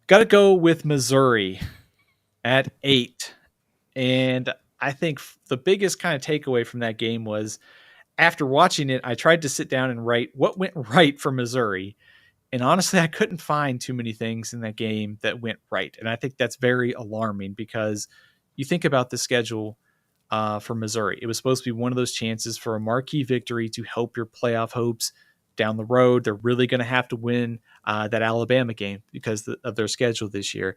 Got to go with Missouri at 8. And I think the biggest kind of takeaway from that game was, after watching it, I tried to sit down and write what went right for Missouri. And honestly, I couldn't find too many things in that game that went right. And I think that's very alarming because you think about the schedule for Missouri. It was supposed to be one of those chances for a marquee victory to help your playoff hopes down the road. They're really going to have to win that Alabama game because of their schedule this year.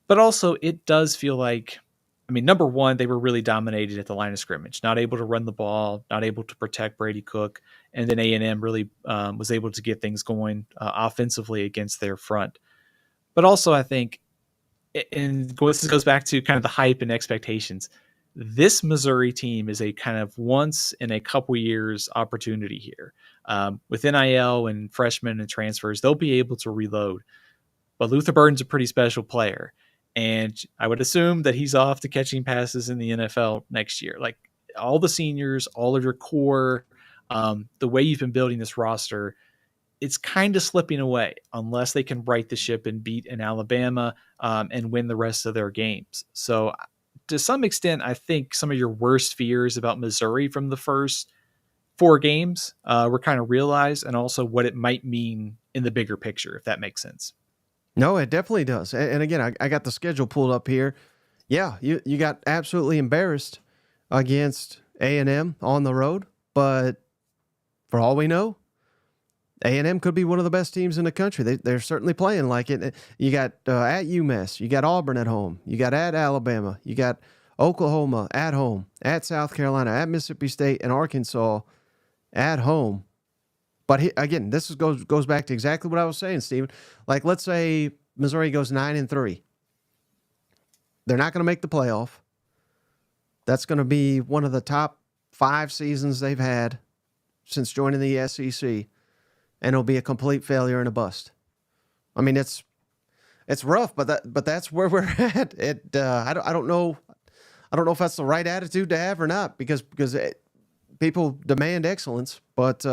But also, it does feel like, I mean, number one, they were really dominated at the line of scrimmage, not able to run the ball, not able to protect Brady Cook. And then A&M really was able to get things going offensively against their front. But also, I think, and this goes back to kind of the hype and expectations, this Missouri team is a kind of once in a couple years opportunity here. With NIL and freshmen and transfers, they'll be able to reload. But Luther Burden's a pretty special player. And I would assume that he's off to catching passes in the NFL next year. Like all the seniors, all of your core, the way you've been building this roster, it's kind of slipping away unless they can right the ship and beat an Alabama and win the rest of their games. So to some extent, I think some of your worst fears about Missouri from the first 4 games were kind of realized, and also what it might mean in the bigger picture, if that makes sense. No, it definitely does. And again, I got the schedule pulled up here. Yeah, you got absolutely embarrassed against A&M on the road, but for all we know, A&M could be one of the best teams in the country. They're certainly playing like it. You got at UMass, you got Auburn at home, you got at Alabama, you got Oklahoma at home, at South Carolina, at Mississippi State, and Arkansas at home. But again, this goes back to exactly what I was saying, Steven. Like, let's say Missouri goes 9-3. They're not going to make the playoff. That's going to be one of the top 5 seasons they've had since joining the SEC, and it'll be a complete failure and a bust. I mean, it's rough, but that's where we're at. I don't know if that's the right attitude to have or not, because people demand excellence, but.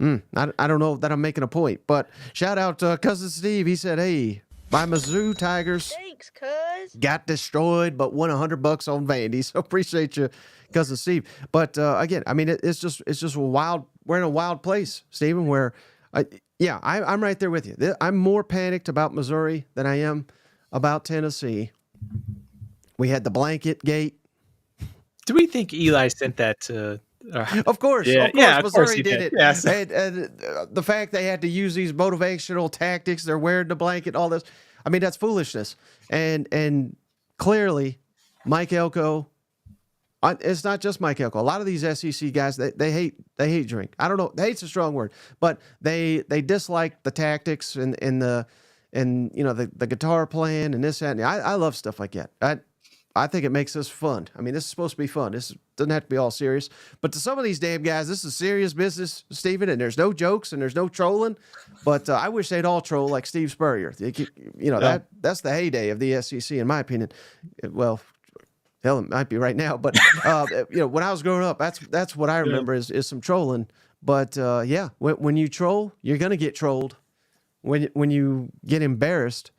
I don't know that I'm making a point, but shout out to Cousin Steve. He said, "Hey, my Mizzou Tigers Thanks, cuz. got destroyed, but won $100 on Vandy." So appreciate you, Cousin Steve. But again, I mean, it's just a wild. We're in a wild place, Stephen. Where, I'm right there with you. I'm more panicked about Missouri than I am about Tennessee. We had the blanket gate. Do we think Eli sent that to? Of course, Missouri did it. Yes. And the fact they had to use these motivational tactics, they're wearing the blanket, all this. I mean, that's foolishness. And clearly, Mike Elko. It's not just Mike Elko. A lot of these SEC guys, they hate drink. I don't know, hate's a strong word, but they dislike the tactics and the guitar playing and this that. And I love stuff like that. I think it makes this fun. I mean, this is supposed to be fun. This doesn't have to be all serious. But to some of these damn guys, this is serious business, Stephen, and there's no jokes and there's no trolling. But I wish they'd all troll like Steve Spurrier. That's the heyday of the SEC, in my opinion. Well, hell, it might be right now. But, when I was growing up, that's what I remember is some trolling. But, when you troll, you're going to get trolled. When you get embarrassed.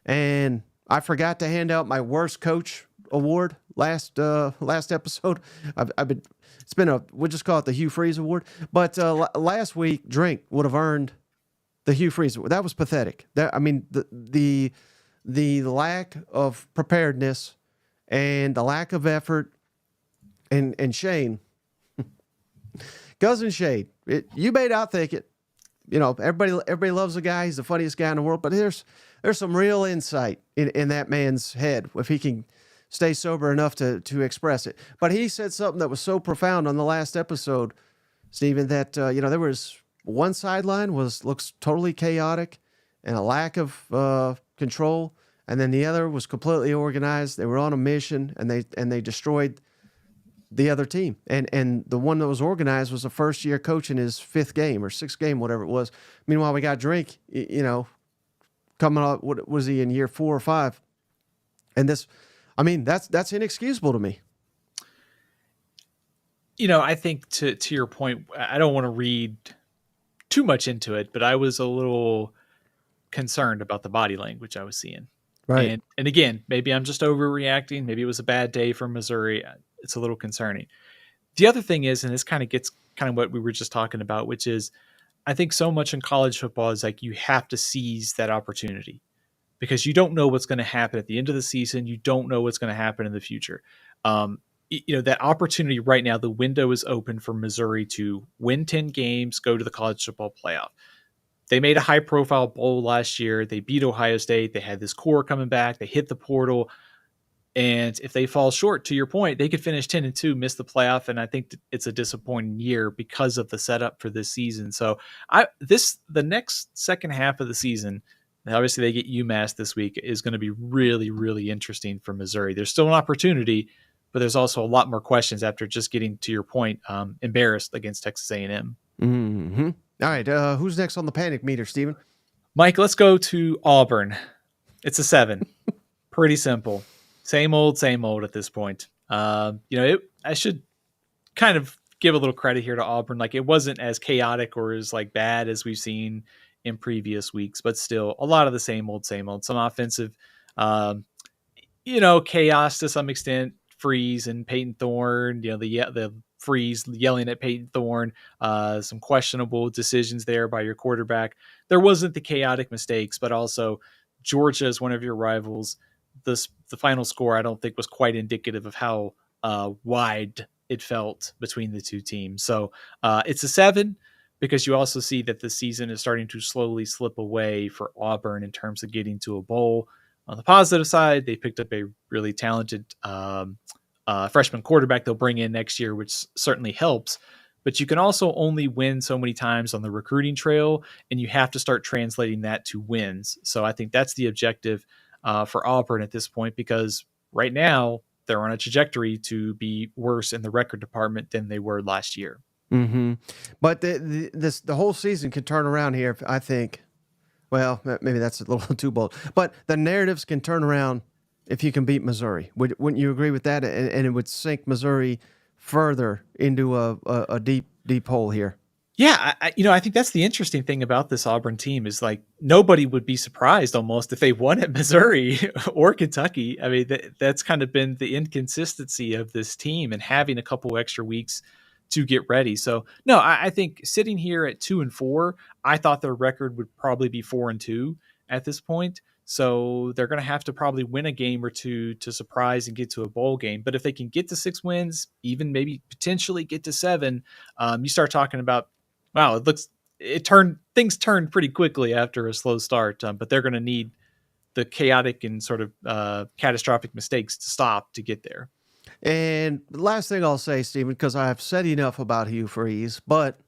And I forgot to hand out my worst coach award last episode. We'll just call it the Hugh Freeze Award. But last week, Drink would have earned the Hugh Freeze Award. That was pathetic. The lack of preparedness and the lack of effort, and Shane, Cousin Shane, you may not think it. Everybody loves the guy. He's the funniest guy in the world. But there's some real insight in that man's head if he can stay sober enough to express it. But he said something that was so profound on the last episode, Stephen, that there was one sideline looks totally chaotic and a lack of control, and then the other was completely organized. They were on a mission, and they destroyed the other team. And the one that was organized was a first-year coach in his 5th game or 6th game, whatever it was. Meanwhile, we got Drink, coming up, what was he in year 4 or 5? And that's inexcusable to me. I think to your point, I don't want to read too much into it, but I was a little concerned about the body language I was seeing. Right. And again, maybe I'm just overreacting. Maybe it was a bad day for Missouri. It's a little concerning. The other thing is, and this kind of gets what we were just talking about, which is I think so much in college football is like you have to seize that opportunity, because you don't know what's going to happen at the end of the season. You don't know what's going to happen in the future. That opportunity right now, the window is open for Missouri to win 10 games, go to the college football playoff. They made a high profile bowl last year. They beat Ohio State. They had this core coming back. They hit the portal. And if they fall short, to your point, they could finish 10-2, miss the playoff. And I think it's a disappointing year because of the setup for this season. So the next second half of the season, obviously they get UMass this week, is going to be really, really interesting for Missouri. There's still an opportunity, but there's also a lot more questions after just getting, to your point, embarrassed against Texas A&M. Mm-hmm. All right. Who's next on the panic meter, Steven? Mike, let's go to Auburn. It's a 7. Pretty simple. Same old at this point. I should kind of give a little credit here to Auburn. Like, it wasn't as chaotic or as like bad as we've seen in previous weeks, but still a lot of the same old. Some offensive, chaos to some extent. Freeze and Peyton Thorne, the Freeze yelling at Peyton Thorne, some questionable decisions there by your quarterback. There wasn't the chaotic mistakes, but also Georgia is one of your rivals. The final score, I don't think, was quite indicative of how wide it felt between the two teams. So it's a 7 because you also see that the season is starting to slowly slip away for Auburn in terms of getting to a bowl. On the positive side, they picked up a really talented freshman quarterback they'll bring in next year, which certainly helps. But you can also only win so many times on the recruiting trail, and you have to start translating that to wins. So I think that's the objective for Auburn at this point, because right now they're on a trajectory to be worse in the record department than they were last year. Mm-hmm. But the whole season could turn around here, I think. Well, maybe that's a little too bold. But the narratives can turn around if you can beat Missouri. Wouldn't you agree with that? And it would sink Missouri further into a deep hole here. Yeah, I think that's the interesting thing about this Auburn team is, like, nobody would be surprised almost if they won at Missouri or Kentucky. I mean, that's kind of been the inconsistency of this team and having a couple extra weeks to get ready. So no, I think sitting here at 2-4, I thought their record would probably be 4-2 at this point. So they're going to have to probably win a game or two to surprise and get to a bowl game. But if they can get to 6 wins, even maybe potentially get to 7, you start talking about, wow, things turned pretty quickly after a slow start. But they're going to need the chaotic and sort of catastrophic mistakes to stop to get there. And the last thing I'll say, Steven, because I've said enough about Hugh Freeze, but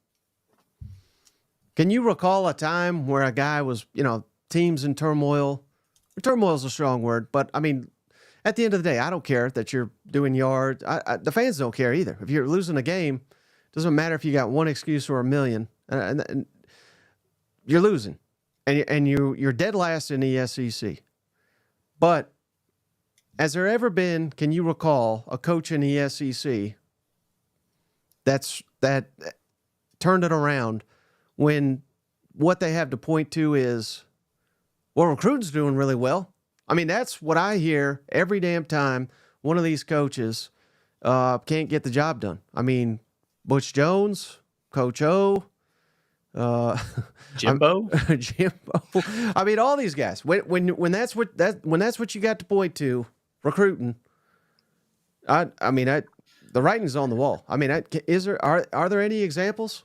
can you recall a time where a guy was, teams in turmoil? Turmoil is a strong word, but I mean, at the end of the day, I don't care that you're doing yards. The fans don't care either. If you're losing a game, it doesn't matter if you got one excuse or a million, and you're losing, and you're dead last in the SEC. But has there ever been, can you recall, a coach in the SEC that turned it around when what they have to point to is, well, recruiting's doing really well? I mean, that's what I hear every damn time one of these coaches can't get the job done. I mean, Butch Jones, Coach O, Jimbo. I mean, all these guys. When that's what you got to point to, recruiting. I mean, the writing's on the wall. I mean, are there any examples?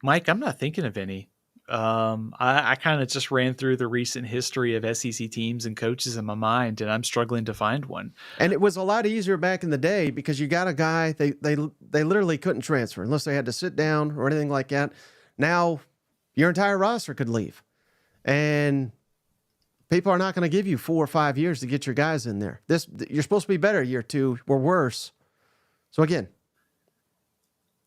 Mike, I'm not thinking of any. I kind of just ran through the recent history of SEC teams and coaches in my mind, and I'm struggling to find one. And it was a lot easier back in the day because you got a guy, they literally couldn't transfer unless they had to sit down or anything like that. Now your entire roster could leave, and people are not going to give you 4 or 5 years to get your guys in there. You're supposed to be better year 2 or worse. So again,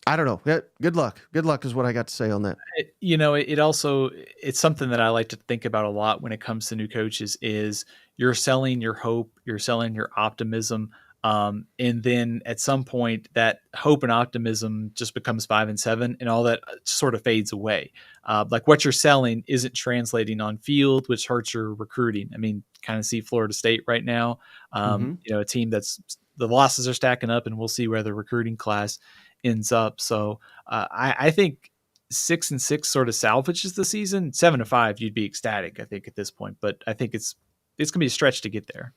I don't know. Good luck. Good luck is what I got to say on that. It's something that I like to think about a lot when it comes to new coaches is you're selling your hope, you're selling your optimism. And then at some point that hope and optimism just becomes 5 and 7 and all that sort of fades away. Like what you're selling isn't translating on field, which hurts your recruiting. I mean, kind of see Florida State right now, a team that's the losses are stacking up, and we'll see where the recruiting class ends up. So I think 6-6 sort of salvages the season, 7-5, you'd be ecstatic, I think, at this point. But I think it's gonna be a stretch to get there.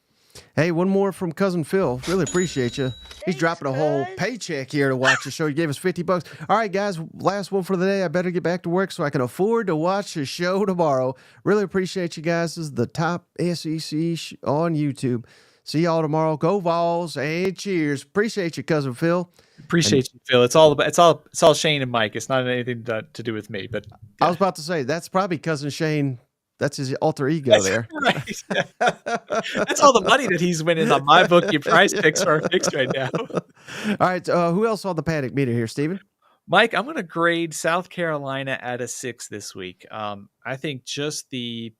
Hey, one more from Cousin Phil. Really appreciate you. He's dropping a whole paycheck here to watch the show. He gave us $50. All right, guys, last one for the day. I better get back to work so I can afford to watch the show tomorrow. Really appreciate you guys. This is the top SEC on YouTube. See y'all tomorrow. Go Vols and cheers. Appreciate you, Cousin Phil. Appreciate you, Phil. It's all Shane and Mike. It's not anything to do with me. But I was about to say that's probably Cousin Shane. That's his alter ego there. Right. That's all the money that he's winning on my bookie prize picks are fixed right now. All right. Who else on the panic meter here, Steven? Mike, I'm going to grade South Carolina at a 6 this week. I think just the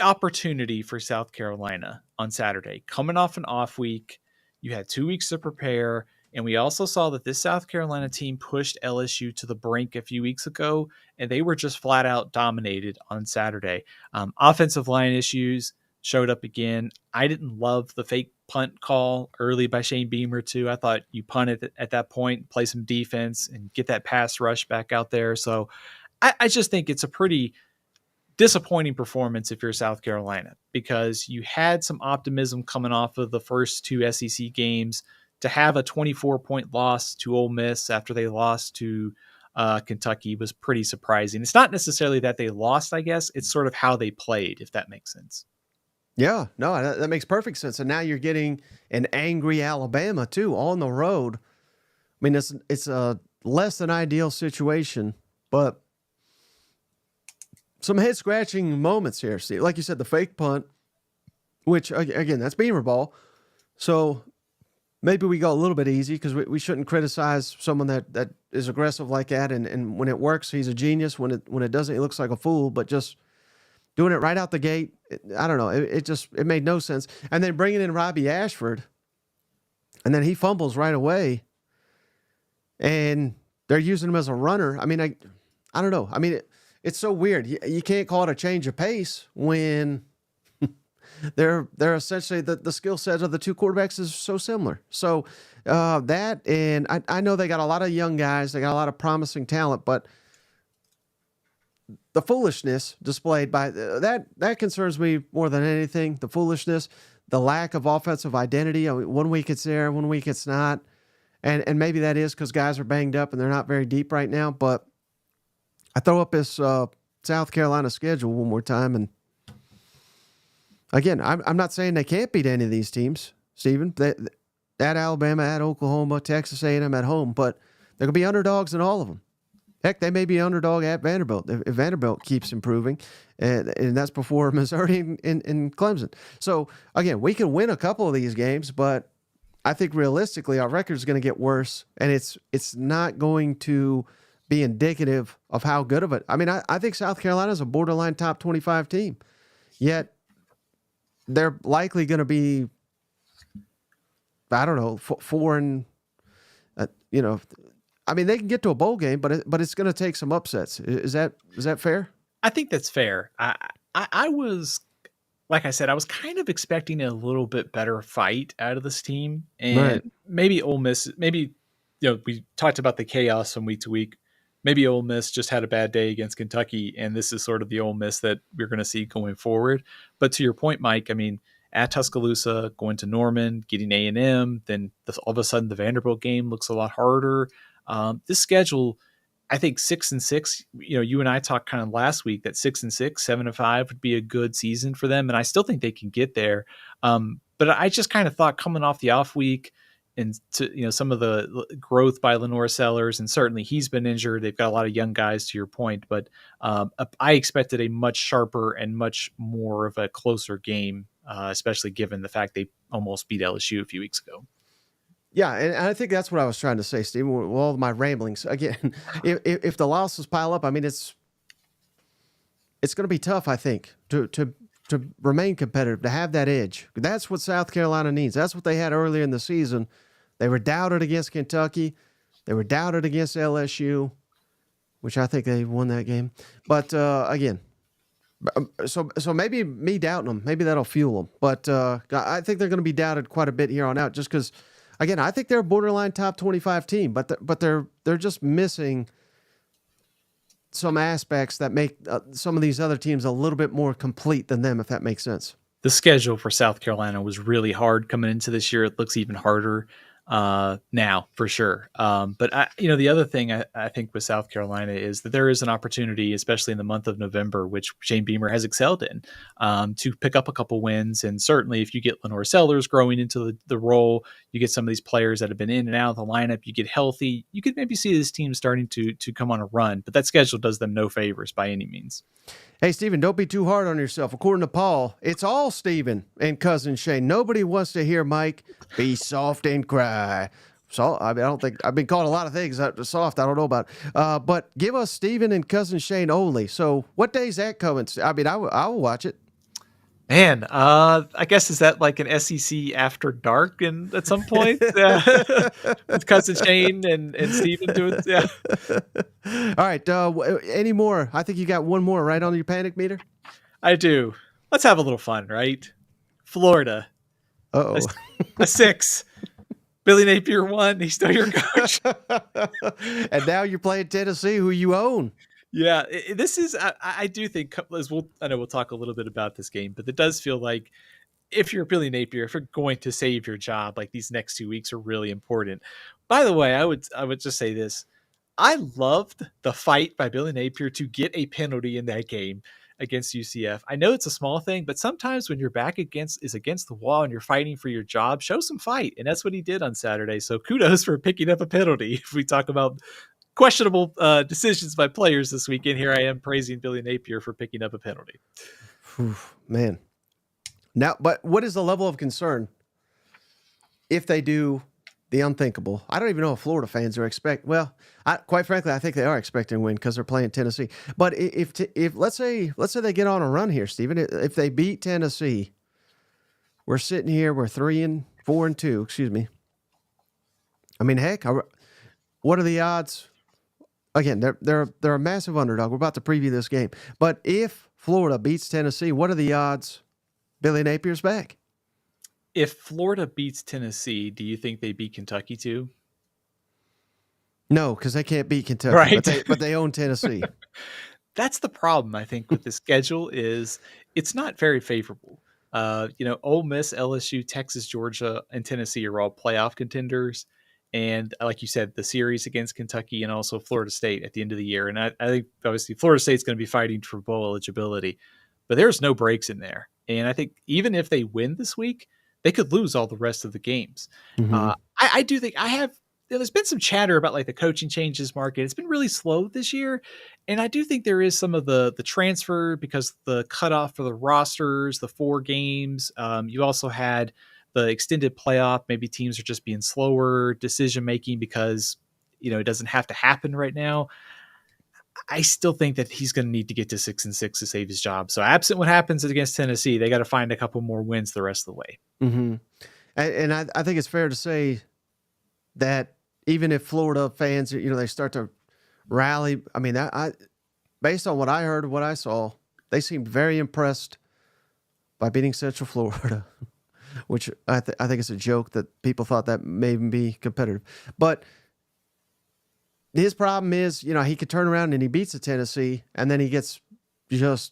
opportunity for South Carolina on Saturday, coming off an off week, you had 2 weeks to prepare. And we also saw that this South Carolina team pushed LSU to the brink a few weeks ago, and they were just flat out dominated on Saturday. Offensive line issues showed up again. I didn't love the fake punt call early by Shane Beamer too. I thought you punt it at that point, play some defense, and get that pass rush back out there. So I just think it's a pretty disappointing performance if you're South Carolina, because you had some optimism coming off of the first 2 SEC games. To have a 24-point loss to Ole Miss after they lost to Kentucky was pretty surprising. It's not necessarily that they lost, I guess. It's sort of how they played, if that makes sense. Yeah, no, that makes perfect sense. And now you're getting an angry Alabama, too, on the road. I mean, it's a less than ideal situation, but some head-scratching moments here, Steve. Like you said, the fake punt, which, again, that's Beamer ball. So maybe we go a little bit easy because we shouldn't criticize someone that is aggressive like that. And when it works, he's a genius. When it doesn't, he looks like a fool. But just doing it right out the gate, I don't know. It made no sense. And then bringing in Robbie Ashford, and then he fumbles right away. And they're using him as a runner. I mean, I don't know. I mean, it's so weird. You can't call it a change of pace when they're essentially the skill set of the two quarterbacks is so similar. So that, and I know they got a lot of young guys, they got a lot of promising talent, but the foolishness displayed by that concerns me more than anything. The foolishness, the lack of offensive identity. I mean, 1 week it's there, 1 week it's not, and maybe that is because guys are banged up and they're not very deep right now. But I throw up this South Carolina schedule one more time, and again, I'm not saying they can't beat any of these teams, Steven. At Alabama, at Oklahoma, Texas A&M at home, but they're going to be underdogs in all of them. Heck, they may be underdog at Vanderbilt if Vanderbilt keeps improving, and that's before Missouri and Clemson. So, again, we can win a couple of these games, but I think realistically our record is going to get worse, and it's not going to be indicative of how good of it. I mean, I think South Carolina is a borderline top 25 team, yet they're likely going to be, I don't know, 4 and, I mean, they can get to a bowl game, but it's going to take some upsets. Is that fair? I think that's fair. I was, like I said, I was kind of expecting a little bit better fight out of this team, and Right. maybe Ole Miss, maybe, we talked about the chaos from week to week. Maybe Ole Miss just had a bad day against Kentucky, and this is sort of the Ole Miss that we're going to see going forward. But to your point, Mike, I mean, at Tuscaloosa, going to Norman, getting A&M, then all of a sudden the Vanderbilt game looks a lot harder. This schedule, I think 6-6, you and I talked kind of last week that 6-6, 7-5 would be a good season for them. And I still think they can get there. But I just kind of thought coming off the off week, and to, some of the growth by Lenore Sellers, and certainly he's been injured. They've got a lot of young guys, to your point, but I expected a much sharper and much more of a closer game, especially given the fact they almost beat LSU a few weeks ago. Yeah, and I think that's what I was trying to say, Steve. With all my ramblings, again, if the losses pile up, I mean, it's going to be tough, I think, to remain competitive, to have that edge. That's what South Carolina needs. That's what they had earlier in the season. They were doubted against Kentucky. They were doubted against LSU, which I think they won that game. But again, so maybe me doubting them, maybe that'll fuel them. But I think they're going to be doubted quite a bit here on out, just because, again, I think they're a borderline top 25 team, but they're just missing some aspects that make some of these other teams a little bit more complete than them, if that makes sense. The schedule for South Carolina was really hard coming into this year. It looks even harder now for sure. But the other thing I think with South Carolina is that there is an opportunity, especially in the month of November, which Shane Beamer has excelled in, to pick up a couple wins. And certainly if you get Lenore Sellers growing into the role, you get some of these players that have been in and out of the lineup, you get healthy, you could maybe see this team starting to come on a run, but that schedule does them no favors by any means. Hey, Steven, don't be too hard on yourself. According to Paul, it's all Steven and cousin Shane. Nobody wants to hear Mike be soft and cry. So, I don't think I've been called a lot of things. Soft, I don't know about. But give us Steven and cousin Shane only. So, what day's that coming? I mean, I will watch it. Man, I guess is that like an SEC after dark and at some point with cousin Shane and Steven doing yeah. All right, any more? I think you got one more right on your panic meter. I do. Let's have a little fun, right? Florida. Uh-oh. A 6. Billy Napier won. He's still your coach. And now you're playing Tennessee, who you own. Yeah, this is. I do think I know we'll talk a little bit about this game, but it does feel like if you're Billy Napier, if you're going to save your job, like these next 2 weeks are really important. By the way, I would just say this: I loved the fight by Billy Napier to get a penalty in that game against UCF. I know it's a small thing, but sometimes when your back against the wall and you're fighting for your job, show some fight, and that's what he did on Saturday. So kudos for picking up a penalty. If we talk about questionable decisions by players this weekend, here I am praising Billy Napier for picking up a penalty. Man. Now, but what is the level of concern if they do the unthinkable? I don't even know if Florida fans are quite frankly, I think they are expecting a win because they're playing Tennessee. But if let's say they get on a run here, Steven, if they beat Tennessee, we're sitting here, we're 4-2, excuse me. I mean, heck, what are the odds? Again, they're a massive underdog. We're about to preview this game. But if Florida beats Tennessee, what are the odds Billy Napier's back? If Florida beats Tennessee, do you think they beat Kentucky too? No, because they can't beat Kentucky, right? but they own Tennessee. That's the problem, I think, with the schedule is it's not very favorable. Ole Miss, LSU, Texas, Georgia, and Tennessee are all playoff contenders. And like you said, the series against Kentucky and also Florida State at the end of the year. And I think obviously Florida State's going to be fighting for bowl eligibility, but there's no breaks in there. And I think even if they win this week, they could lose all the rest of the games. Mm-hmm. I do think there's been some chatter about like the coaching changes market. It's been really slow this year. And I do think there is some of the transfer because the cutoff for the rosters, the 4 games. You also had the extended playoff. Maybe teams are just being slower decision-making because, it doesn't have to happen right now. I still think that he's going to need to get to 6-6 to save his job. So absent what happens against Tennessee, they got to find a couple more wins the rest of the way. Mm-hmm. And I think it's fair to say that even if Florida fans, they start to rally, I mean, based on what I heard, what I saw, they seemed very impressed by beating Central Florida, which I think it's a joke that people thought that may even be competitive. But his problem is, he could turn around and he beats the Tennessee, and then he gets just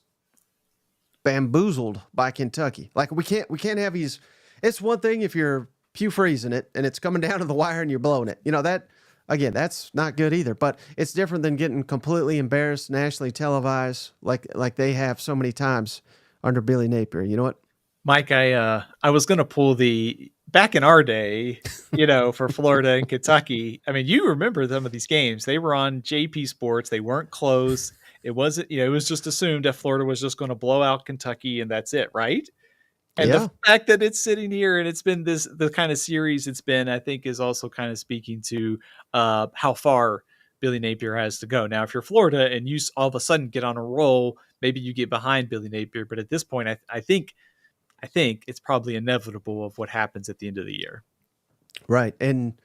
bamboozled by Kentucky. Like we can't have these. It's one thing if you're Hugh freezing it and it's coming down to the wire and you're blowing it. That again, that's not good either. But it's different than getting completely embarrassed, nationally televised, like they have so many times under Billy Napier. You know what, Mike? I was going to pull the back in our day, for Florida and Kentucky. I mean, you remember some of these games? They were on JP Sports. They weren't close. It wasn't. It was just assumed that Florida was just going to blow out Kentucky and that's it, right? And the fact that it's sitting here and it's been the kind of series it's been, I think, is also kind of speaking to how far Billy Napier has to go. Now, if you're Florida and you all of a sudden get on a roll, maybe you get behind Billy Napier. But at this point, I think it's probably inevitable of what happens at the end of the year. Right. And,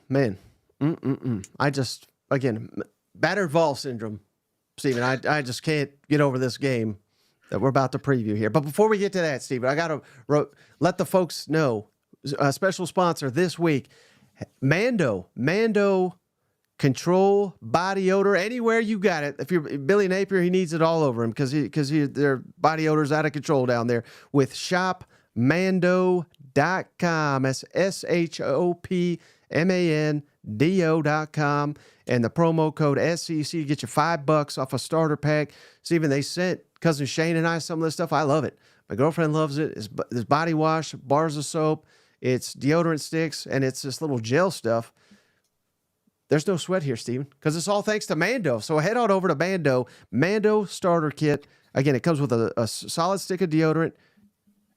man, I just, again, battered Vol syndrome, Steven. I just can't get over this game that we're about to preview here. But before we get to that, Steven, I got to let the folks know, a special sponsor this week, Mando Control body odor anywhere you got it. If you're Billy Napier, he needs it all over him because their body odor's out of control down there. With shopmando.com. That's shopmando.com. And the promo code SEC get you $5 off a starter pack. Steven, they sent cousin Shane and I some of this stuff. I love it. My girlfriend loves it. It's body wash, bars of soap, it's deodorant sticks, and it's this little gel stuff. There's no sweat here, Steven, because it's all thanks to Mando. So head on over to Mando Starter Kit. Again, it comes with a solid stick of deodorant,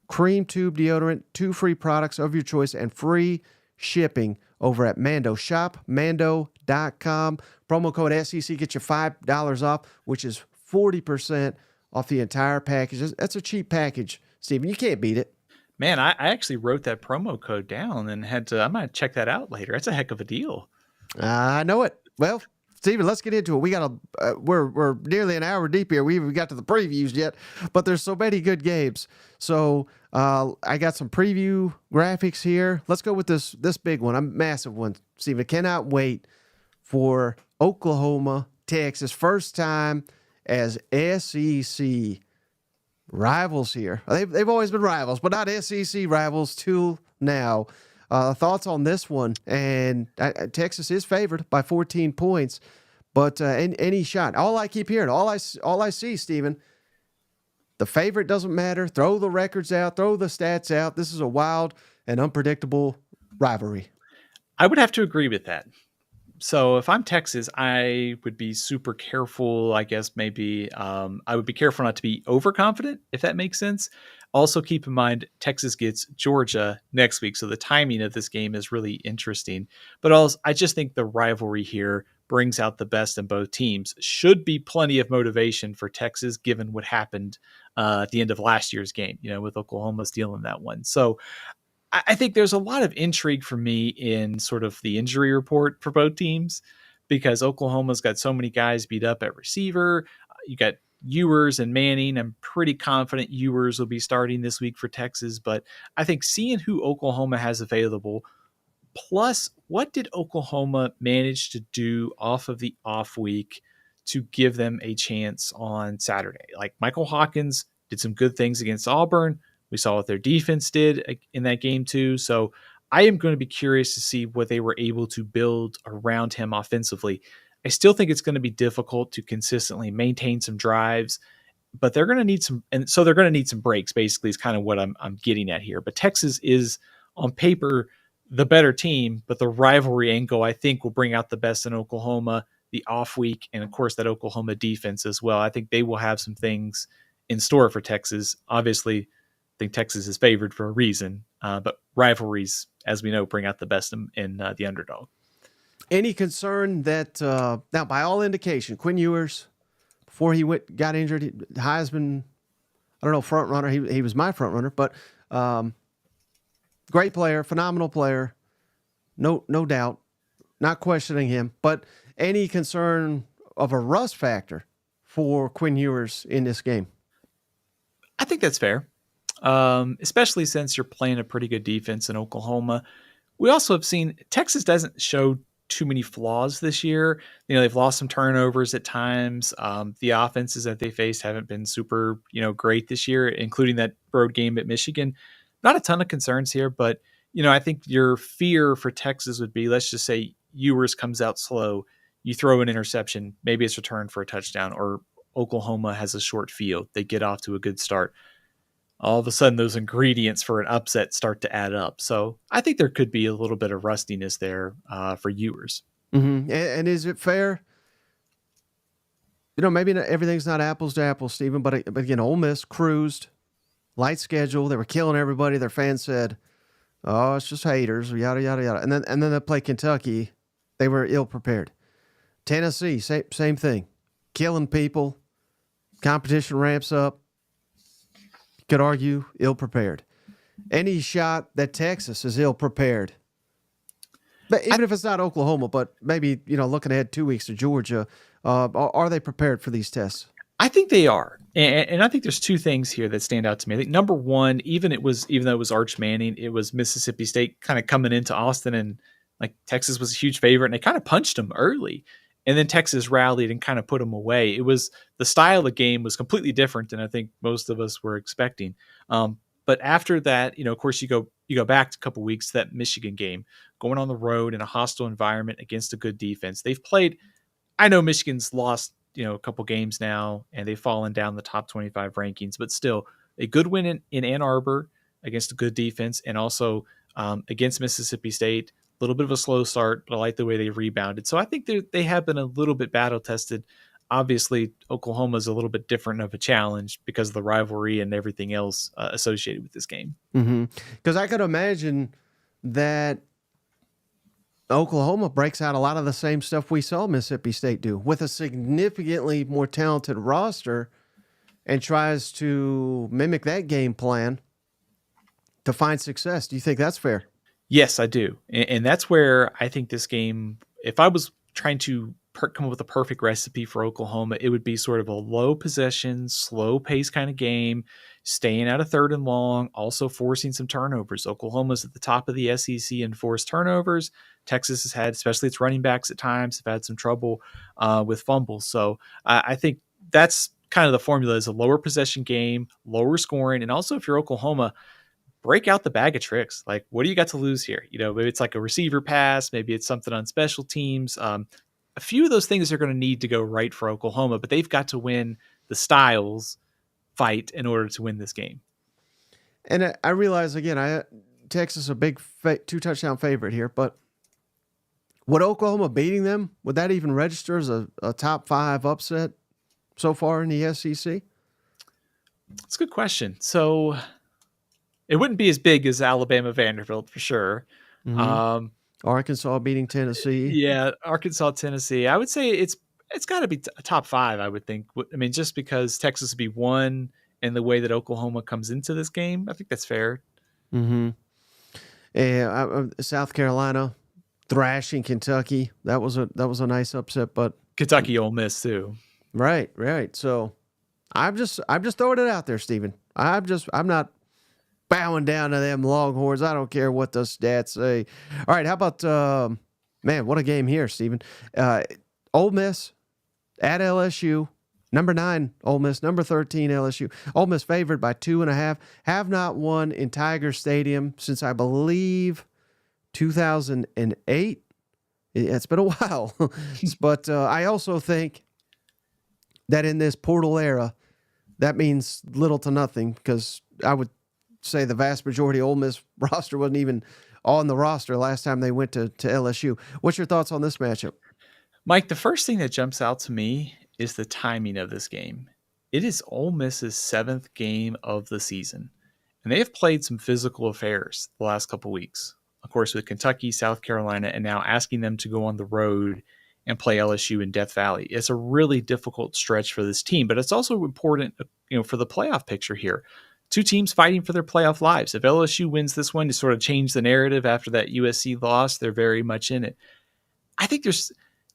cream tube deodorant, 2 free products of your choice, and free shipping over at Mando. Shopmando.com. Promo code SEC get you $5 off, which is 40% off the entire package. That's a cheap package, Steven. You can't beat it. Man, I actually wrote that promo code down and I might check that out later. That's a heck of a deal. I know it. Well, Steven, let's get into it. We got we're nearly an hour deep here. We haven't got to the previews yet, but there's so many good games. So I got some preview graphics here. Let's go with this big one, a massive one, Steven. Cannot wait for Oklahoma, Texas. First time as SEC rivals here. They've always been rivals, but not SEC rivals till now. Thoughts on this one? And Texas is favored by 14 points, but any shot. All I keep hearing, all I see, Steven, the favorite doesn't matter. Throw the records out, throw the stats out. This is a wild and unpredictable rivalry. I would have to agree with that. So if I'm Texas, I would be super careful. I guess maybe I would be careful not to be overconfident, if that makes sense. Also, keep in mind, Texas gets Georgia next week, so the timing of this game is really interesting. But also, I just think the rivalry here brings out the best in both teams. Should be plenty of motivation for Texas, given what happened at the end of last year's game, with Oklahoma stealing that one. So I think there's a lot of intrigue for me in sort of the injury report for both teams, because Oklahoma's got so many guys beat up at receiver. You got Ewers and Manning. I'm pretty confident Ewers will be starting this week for Texas, but I think seeing who Oklahoma has available, plus what did Oklahoma manage to do off of the off week to give them a chance on Saturday. Like Michael Hawkins did some good things against Auburn. We saw what their defense did in that game too. So I am going to be curious to see what they were able to build around him offensively. I still think it's going to be difficult to consistently maintain some drives, but they're going to need some, and so they're going to need some breaks, basically, is kind of what I'm getting at here. But Texas is on paper the better team, but the rivalry angle, I think, will bring out the best in Oklahoma, the off week, and of course that Oklahoma defense as well. I think they will have some things in store for Texas. Obviously, I think Texas is favored for a reason, but rivalries, as we know, bring out the best in the underdog. Any concern that now, by all indication, Quinn Ewers, before he got injured, Heisman, I don't know, front runner. He was my front runner, but great player, phenomenal player, no doubt, not questioning him. But any concern of a rust factor for Quinn Ewers in this game? I think that's fair, especially since you're playing a pretty good defense in Oklahoma. We also have seen Texas doesn't show too many flaws this year. They've lost some turnovers at times. The offenses that they faced haven't been super, great this year, including that road game at Michigan. Not a ton of concerns here, but, I think your fear for Texas would be, let's just say Ewers comes out slow, you throw an interception, maybe it's returned for a touchdown, or Oklahoma has a short field. They get off to a good start. All of a sudden, those ingredients for an upset start to add up. So I think there could be a little bit of rustiness there for Ewers. Mm-hmm. And is it fair? Maybe everything's not apples to apples, Stephen, but again, Ole Miss cruised, light schedule. They were killing everybody. Their fans said, "Oh, it's just haters," yada yada yada. And then they play Kentucky. They were ill prepared. Tennessee, same thing, killing people. Competition ramps up. Could argue ill prepared. Any shot that Texas is ill prepared, but even if it's not Oklahoma, but maybe looking ahead 2 weeks to Georgia, are they prepared for these tests? I think they are, and I think there's two things here that stand out to me. I think number one, even though it was Arch Manning, it was Mississippi State kind of coming into Austin and Like Texas was a huge favorite and they kind of punched them early. And then Texas rallied and kind of put them away. It was the style of the game was completely different than I think most of us were expecting. But after that, of course, you go back a couple weeks to that Michigan game, going on the road in a hostile environment against a good defense. They've played. I know Michigan's lost a couple games now, and they've fallen down the top 25 rankings, but still a good win in Ann Arbor against a good defense, and also against Mississippi State. A little bit of a slow start, but I like the way they rebounded. So I think they have been a little bit battle tested. Obviously, Oklahoma is a little bit different of a challenge because of the rivalry and everything else associated with this game. Because I could imagine that Oklahoma breaks out a lot of the same stuff we saw Mississippi State do with a significantly more talented roster and tries to mimic that game plan to find success. Do you think that's fair? Yes, I do. And that's where I think this game, if I was trying to come up with a perfect recipe for Oklahoma, it would be sort of a low possession, slow pace kind of game, staying out of third and long, also forcing some turnovers. Oklahoma's at the top of the SEC in forced turnovers. Texas has had, especially its running backs at times, have had some trouble with fumbles. So I think that's kind of the formula, is a lower possession game, lower scoring. And also if you're Oklahoma, break out the bag of tricks. Like, what do you got to lose here? Maybe it's like a receiver pass, maybe it's something on special teams. A few of those things are going to need to go right for Oklahoma, but they've got to win the styles fight in order to win this game. And I realize, again, Texas is a big 2-touchdown favorite here, but would Oklahoma beating them, would that even register as a top 5 upset so far in the SEC? That's a good question. So it wouldn't be as big as Alabama Vanderbilt for sure. Mm-hmm. Arkansas beating Tennessee. Yeah, Arkansas, Tennessee. I would say it's got to be a top 5, I would think. I mean, just because Texas would be 1 and the way that Oklahoma comes into this game, I think that's fair. Mm-hmm. South Carolina thrashing Kentucky. That was a nice upset, but Kentucky Ole Miss too. Right. So I'm just throwing it out there, Steven. I'm not bowing down to them Longhorns. I don't care what the stats say. All right, how about man, what a game here, Steven. Ole Miss at LSU. Number 9, Ole Miss. Number 13, LSU. Ole Miss favored by 2.5. Have not won in Tiger Stadium since, I believe, 2008. It's been a while. But I also think that in this portal era, that means little to nothing, because I would say the vast majority of Ole Miss roster wasn't even on the roster last time they went to LSU. What's your thoughts on this matchup? Mike, the first thing that jumps out to me is the timing of this game. It is Ole Miss's 7th game of the season, and they have played some physical affairs the last couple weeks. Of course, with Kentucky, South Carolina, and now asking them to go on the road and play LSU in Death Valley. It's a really difficult stretch for this team, but it's also important, for the playoff picture here. 2 teams fighting for their playoff lives. If LSU wins this one to sort of change the narrative after that USC loss, they're very much in it. I think there's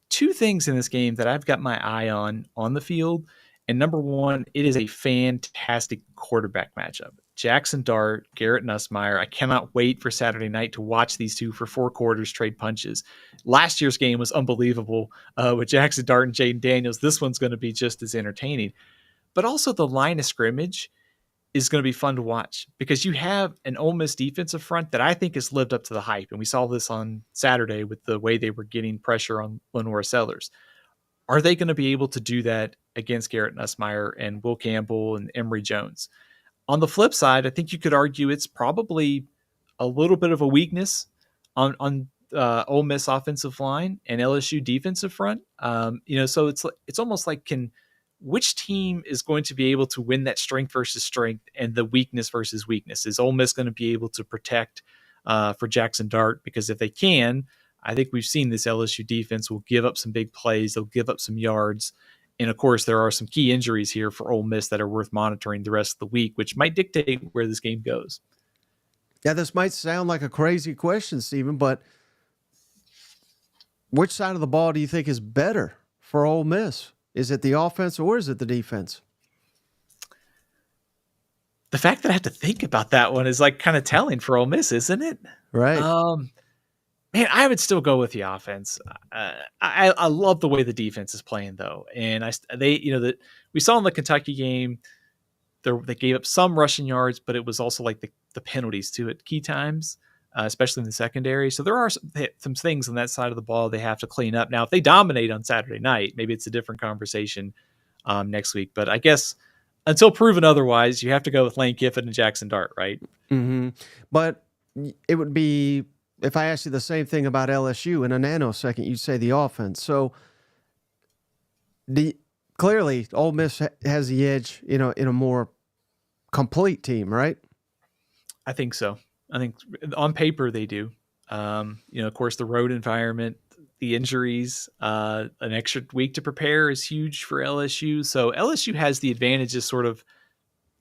2 things in this game that I've got my eye on the field. And number 1, it is a fantastic quarterback matchup. Jackson Dart, Garrett Nussmeier. I cannot wait for Saturday night to watch these 2 for 4 quarters trade punches. Last year's game was unbelievable with Jackson Dart and Jaden Daniels. This one's going to be just as entertaining. But also the line of scrimmage is going to be fun to watch, because you have an Ole Miss defensive front that I think has lived up to the hype. And we saw this on Saturday with the way they were getting pressure on Lenore Sellers. Are they going to be able to do that against Garrett Nussmeier and Will Campbell and Emory Jones? On the flip side, I think you could argue it's probably a little bit of a weakness on Ole Miss offensive line and LSU defensive front. So it's almost like, which team is going to be able to win that strength versus strength and the weakness versus weakness? Is Ole Miss going to be able to protect for Jackson Dart? Because if they can, I think we've seen this LSU defense will give up some big plays. They'll give up some yards. And of course, there are some key injuries here for Ole Miss that are worth monitoring the rest of the week, which might dictate where this game goes. Yeah, this might sound like a crazy question, Steven, but which side of the ball do you think is better for Ole Miss? Is it the offense or is it the defense? The fact that I have to think about that one is like kind of telling for Ole Miss, isn't it? Right. Man, I would still go with the offense. I love the way the defense is playing though, and that we saw in the Kentucky game, they gave up some rushing yards, but it was also like the penalties too at key times, especially in the secondary. So there are some things on that side of the ball they have to clean up. Now, if they dominate on Saturday night, maybe it's a different conversation next week. But I guess until proven otherwise, you have to go with Lane Kiffin and Jackson Dart, right? Mm-hmm. But it would be, if I asked you the same thing about LSU in a nanosecond, you'd say the offense. So clearly, Ole Miss has the edge, in a more complete team, right? I think so. I think on paper they do. Of course, the road environment, the injuries, an extra week to prepare is huge for LSU. So LSU has the advantages, sort of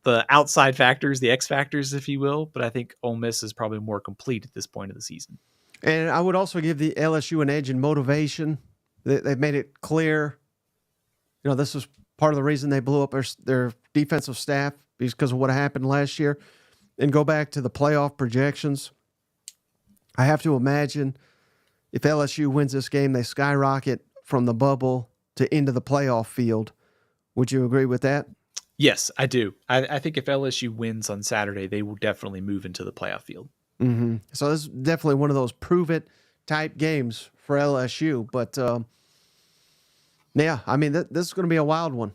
the outside factors, the X factors, if you will. But I think Ole Miss is probably more complete at this point of the season. And I would also give the LSU an edge in motivation. They've made it clear. This was part of the reason they blew up their defensive staff because of what happened last year. And go back to the playoff projections. I have to imagine if LSU wins this game, they skyrocket from the bubble to into the playoff field. Would you agree with that? Yes, I do. I think if LSU wins on Saturday, they will definitely move into the playoff field. Mm-hmm. So this is definitely one of those prove-it type games for LSU. But, yeah, I mean, this is going to be a wild one.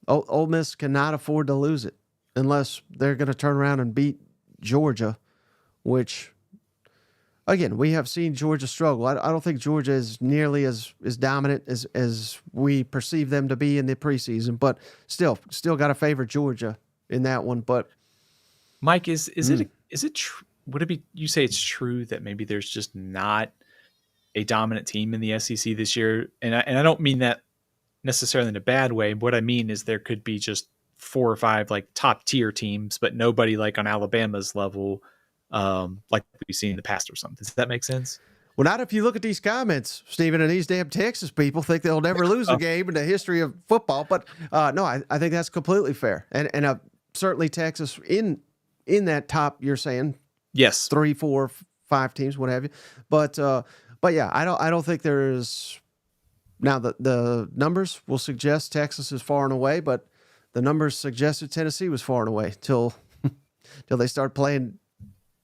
Ole Miss cannot afford to lose it unless they're going to turn around and beat Georgia, which, again, we have seen Georgia struggle. I don't think Georgia is nearly as dominant as we perceive them to be in the preseason, but still got to favor Georgia in that one. But Mike, is it true? Would it be, you say it's true that maybe there's just not a dominant team in the SEC this year? And I don't mean that necessarily in a bad way. What I mean is there could be just 4 or 5 like top tier teams, but nobody like on Alabama's level, like we've seen in the past or something. Does that make sense? Well, not if you look at these comments, Stephen, and these damn Texas people think they'll never lose a game in the history of football. But no, I think that's completely fair. And certainly Texas in that top, you're saying, yes, 3, 4, 5 teams, what have you. But yeah, I don't think there's now the numbers will suggest Texas is far and away, but the numbers suggested Tennessee was far and away till they start playing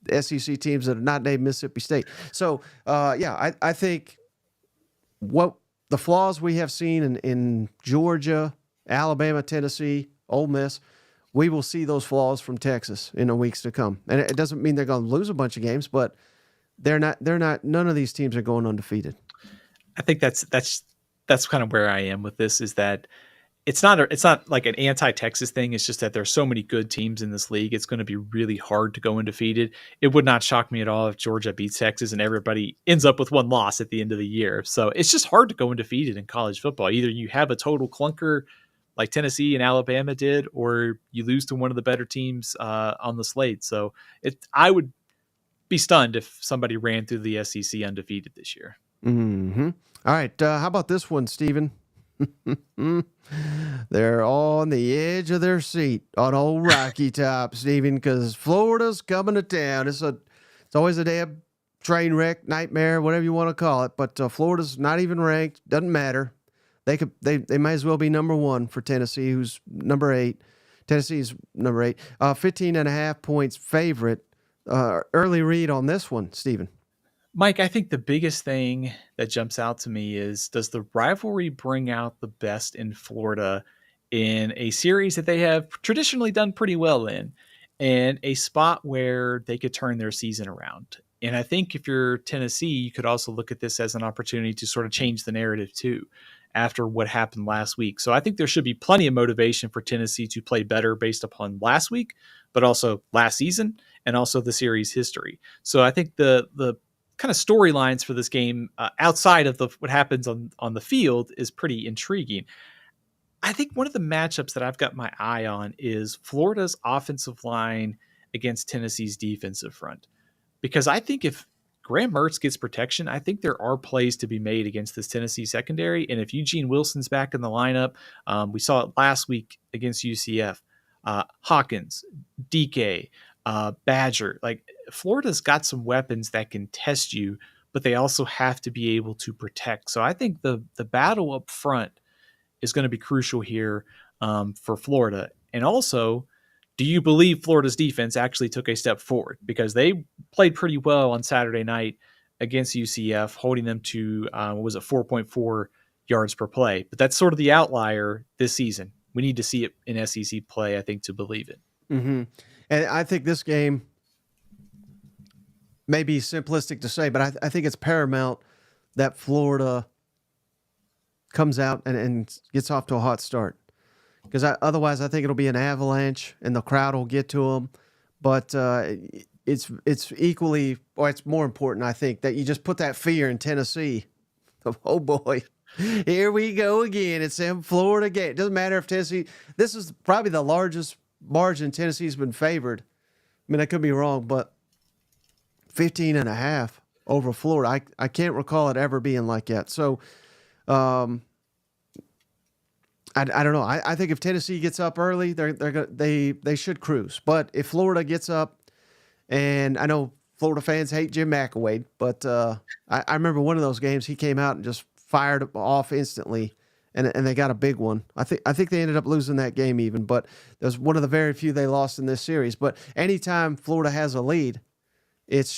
SEC teams that are not named Mississippi State. So yeah, I think what the flaws we have seen in Georgia, Alabama, Tennessee, Ole Miss, we will see those flaws from Texas in the weeks to come. And it doesn't mean they're going to lose a bunch of games, but they're not. None of these teams are going undefeated. I think that's kind of where I am with this. Is that it's not like an anti-Texas thing. It's just that there's so many good teams in this league. It's going to be really hard to go undefeated. It would not shock me at all if Georgia beats Texas and everybody ends up with one loss at the end of the year. So it's just hard to go undefeated in college football. Either you have a total clunker like Tennessee and Alabama did, or you lose to one of the better teams on the slate. So I would be stunned if somebody ran through the SEC undefeated this year. Mm-hmm. All right. How about this one, Stephen? They're on the edge of their seat on old Rocky Top, Stephen, because Florida's coming to town. It's always a damn train wreck, nightmare, whatever you want to call it. But Florida's not even ranked. Doesn't matter. They might as well be number 1 for Tennessee, who's number 8. Tennessee's number 8. 15.5 points favorite. Early read on this one, Stephen. Mike, I think the biggest thing that jumps out to me is, does the rivalry bring out the best in Florida in a series that they have traditionally done pretty well in, and a spot where they could turn their season around? And I think if you're Tennessee, you could also look at this as an opportunity to sort of change the narrative too, after what happened last week. So I think there should be plenty of motivation for Tennessee to play better based upon last week, but also last season and also the series history. So I think the kind of storylines for this game outside of what happens on the field is pretty intriguing. I think one of the matchups that I've got my eye on is Florida's offensive line against Tennessee's defensive front, because I think if Graham Mertz gets protection, I think there are plays to be made against this Tennessee secondary. And if Eugene Wilson's back in the lineup, we saw it last week against UCF, Hawkins, DK, Badger, like Florida's got some weapons that can test you but they also have to be able to protect. So I think the battle up front is going to be crucial here for Florida. And also, do you believe Florida's defense actually took a step forward? Because they played pretty well on Saturday night against UCF, holding them to, 4.4 yards per play. But that's sort of the outlier this season. We need to see it in SEC play, I think, to believe it. Mm-hmm. And I think this game may be simplistic to say, but I think it's paramount that Florida comes out and gets off to a hot start. Because otherwise, I think it'll be an avalanche, and the crowd will get to them. But it's equally, or it's more important, I think, that you just put that fear in Tennessee. Oh boy, here we go again. It's in Florida game. It doesn't matter if Tennessee. This is probably the largest margin Tennessee's been favored. I mean, I could be wrong, but 15.5 over Florida. I can't recall it ever being like that. So. I don't know. I think if Tennessee gets up early, they should cruise. But if Florida gets up, and I know Florida fans hate Jim McElwain, but I remember one of those games he came out and just fired off instantly, and they got a big one. I think they ended up losing that game even, but it was one of the very few they lost in this series. But anytime Florida has a lead, it's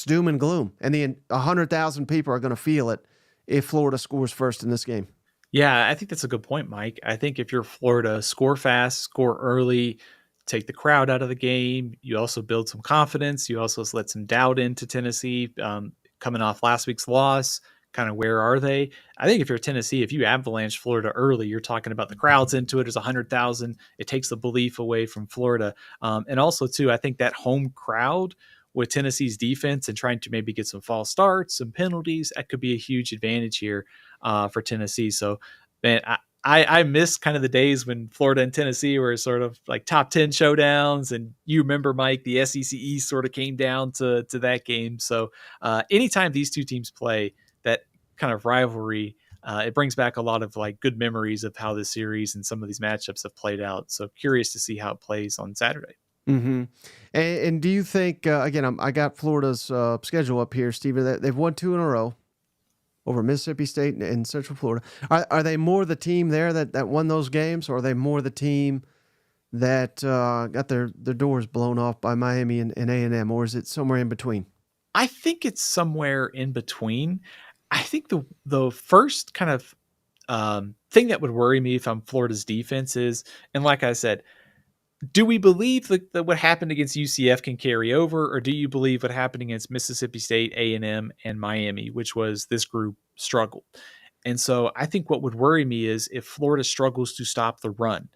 doom and gloom, and 100,000 people are going to feel it if Florida scores first in this game. Yeah, I think that's a good point, Mike. I think if you're Florida, score fast, score early, take the crowd out of the game. You also build some confidence. You also let some doubt into Tennessee coming off last week's loss. Kind of where are they? I think if you're Tennessee, if you avalanche Florida early, you're talking about the crowds into it. There's 100,000. It takes the belief away from Florida. And also, too, I think that home crowd with Tennessee's defense and trying to maybe get some false starts, some penalties, that could be a huge advantage here for Tennessee. So, man, I miss kind of the days when Florida and Tennessee were sort of like top 10 showdowns. And you remember, Mike, the SEC East sort of came down to that game. So anytime these two teams play, that kind of rivalry, it brings back a lot of like good memories of how this series and some of these matchups have played out. So curious to see how it plays on Saturday. Mm-hmm. And do you think, again, I got Florida's schedule up here, Steven, they've won 2 in a row over Mississippi State and Central Florida. Are they more the team there that won those games, or are they more the team that got their doors blown off by Miami and A&M, or is it somewhere in between? I think it's somewhere in between. I think the first kind of thing that would worry me if I'm Florida's defense is, and like I said, do we believe that what happened against UCF can carry over, or do you believe what happened against Mississippi State, A&M, and Miami, which was this group struggled? And so I think what would worry me is if Florida struggles to stop the run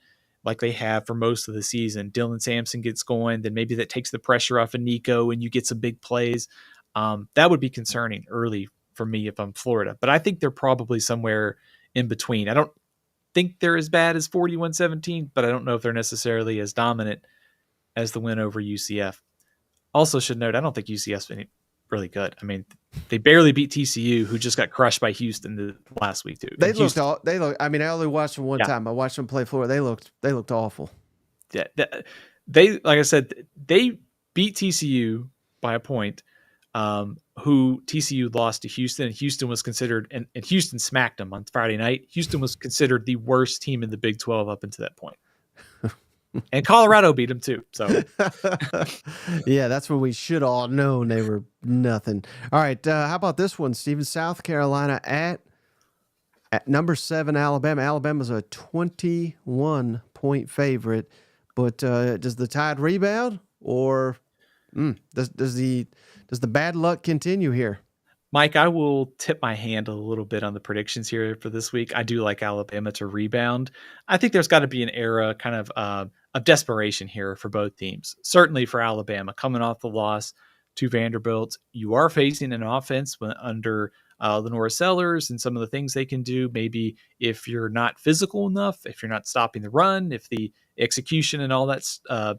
like they have for most of the season, Dylan Sampson gets going, then maybe that takes the pressure off of Nico and you get some big plays. That would be concerning early for me if I'm Florida. But I think they're probably somewhere in between. I don't think they're as bad as 41-17, but I don't know if they're necessarily as dominant as the win over UCF. Also should note, I don't think UCF's been really good. I mean, they barely beat TCU, who just got crushed by Houston the last week too. They look. I mean, I only watched them one time. I watched them play Florida. They looked awful. Yeah, they like I said, they beat TCU by a point. Who TCU lost to Houston, and Houston was considered, and Houston smacked them on Friday night. Houston was considered the worst team in the Big 12 up until that point. And Colorado beat them too. So, yeah, that's when we should all known they were nothing. All right, how about this one, Steven? South Carolina at number 7 Alabama. Alabama's a 21-point favorite, but does the Tide rebound, or does the bad luck continue here? Mike, I will tip my hand a little bit on the predictions here for this week. I do like Alabama to rebound. I think there's got to be an era kind of desperation here for both teams. Certainly for Alabama, coming off the loss to Vanderbilt, you are facing an offense under Lenora Sellers and some of the things they can do. Maybe if you're not physical enough, if you're not stopping the run, if the execution and all that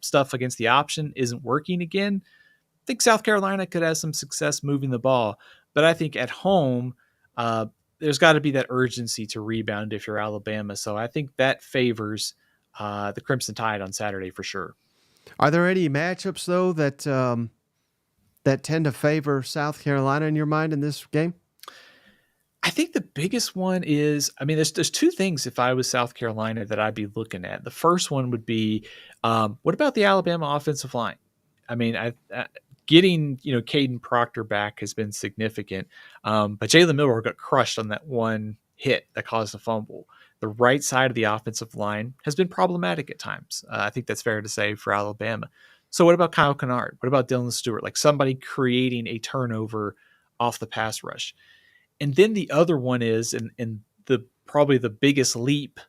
stuff against the option isn't working again, I think South Carolina could have some success moving the ball. But I think at home, there's got to be that urgency to rebound if you're Alabama. So I think that favors the Crimson Tide on Saturday for sure. Are there any matchups, though, that that tend to favor South Carolina in your mind in this game? I think the biggest one is, I mean, there's two things if I was South Carolina that I'd be looking at. The first one would be, what about the Alabama offensive line? I mean, getting Caden Proctor back has been significant, but Jalen Miller got crushed on that one hit that caused a fumble. The right side of the offensive line has been problematic at times. I think that's fair to say for Alabama. So what about Kyle Kennard? What about Dylan Stewart? Like somebody creating a turnover off the pass rush. And then the other one is, and the probably the biggest leap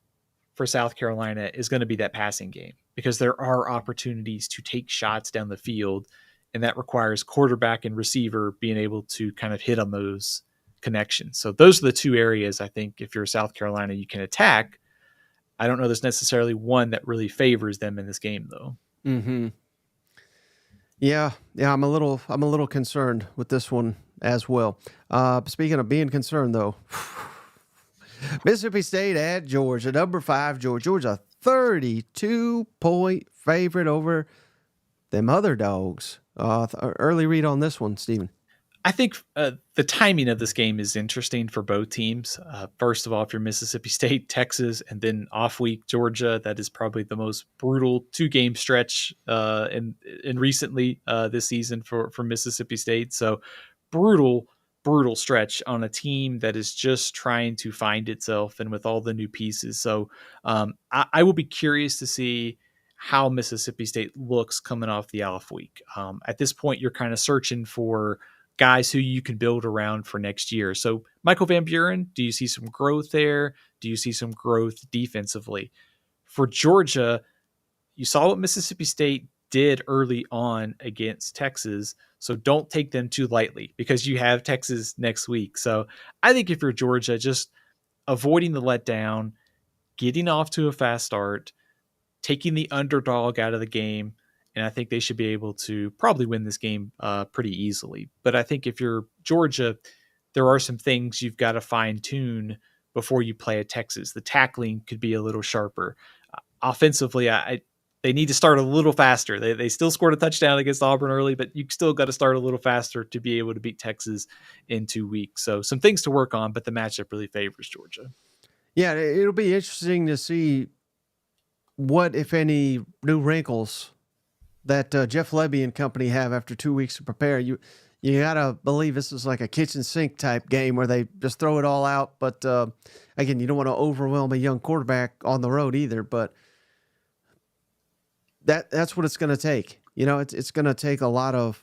for South Carolina is going to be that passing game, because there are opportunities to take shots down the field, and that requires quarterback and receiver being able to kind of hit on those connections. So those are the two areas I think if you're South Carolina you can attack. I don't know there's necessarily one that really favors them in this game though. Mm-hmm. Yeah, I'm a little concerned with this one as well. Speaking of being concerned, though, Mississippi State at Georgia, number 5 Georgia. Georgia 32-point favorite over them other dogs. Early read on this one, Steven. I think the timing of this game is interesting for both teams. First of all, if you're Mississippi State, Texas, and then off week Georgia, that is probably the most brutal 2-game stretch in recently this season for Mississippi State. So brutal stretch on a team that is just trying to find itself and with all the new pieces. So I will be curious to see how Mississippi State looks coming off the off week. At this point, you're kind of searching for guys who you can build around for next year. So Michael Van Buren, do you see some growth there? Do you see some growth defensively? For Georgia, you saw what Mississippi State did early on against Texas. So don't take them too lightly because you have Texas next week. So I think if you're Georgia, just avoiding the letdown, getting off to a fast start, taking the underdog out of the game, and I think they should be able to probably win this game pretty easily. But I think if you're Georgia, there are some things you've got to fine tune before you play at Texas. The tackling could be a little sharper. Offensively, they need to start a little faster. They still scored a touchdown against Auburn early, but you still got to start a little faster to be able to beat Texas in 2 weeks. So some things to work on, but the matchup really favors Georgia. Yeah, it'll be interesting to see what, if any, new wrinkles that Jeff Lebby and company have after 2 weeks to prepare. You gotta believe this is like a kitchen sink type game where they just throw it all out. But again, you don't want to overwhelm a young quarterback on the road either. But that's what it's going to take. It's going to take a lot of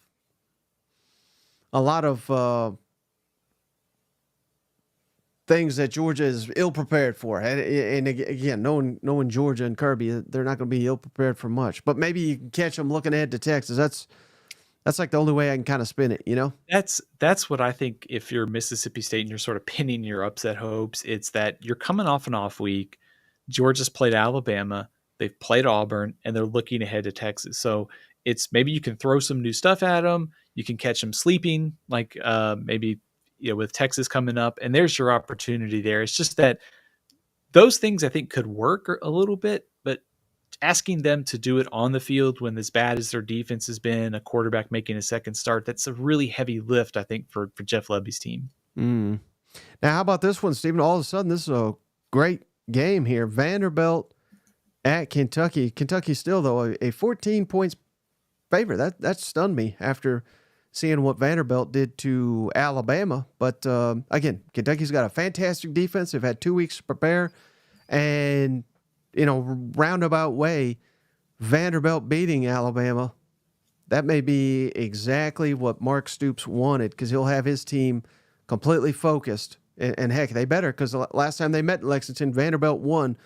things that Georgia is ill prepared for. And again, knowing Georgia and Kirby, they're not going to be ill prepared for much. But maybe you can catch them looking ahead to Texas. That's like the only way I can kind of spin it, That's what I think. If you're Mississippi State and you're sort of pinning your upset hopes, it's that you're coming off an off week. Georgia's played Alabama, they've played Auburn, and they're looking ahead to Texas. So it's maybe you can throw some new stuff at them. You can catch them sleeping, like maybe with Texas coming up, and there's your opportunity there. It's just that those things I think could work a little bit, but asking them to do it on the field when as bad as their defense has been, a quarterback making a second start, that's a really heavy lift, I think, for Jeff Lebby's team. Now, how about this one, Stephen? All of a sudden, this is a great game here. Vanderbilt at Kentucky. Kentucky still, though, a 14 points favorite. That stunned me after seeing what Vanderbilt did to Alabama. But again, Kentucky's got a fantastic defense. They've had 2 weeks to prepare. And in a roundabout way, Vanderbilt beating Alabama, that may be exactly what Mark Stoops wanted, because he'll have his team completely focused. And heck, they better, because last time they met in Lexington, Vanderbilt won.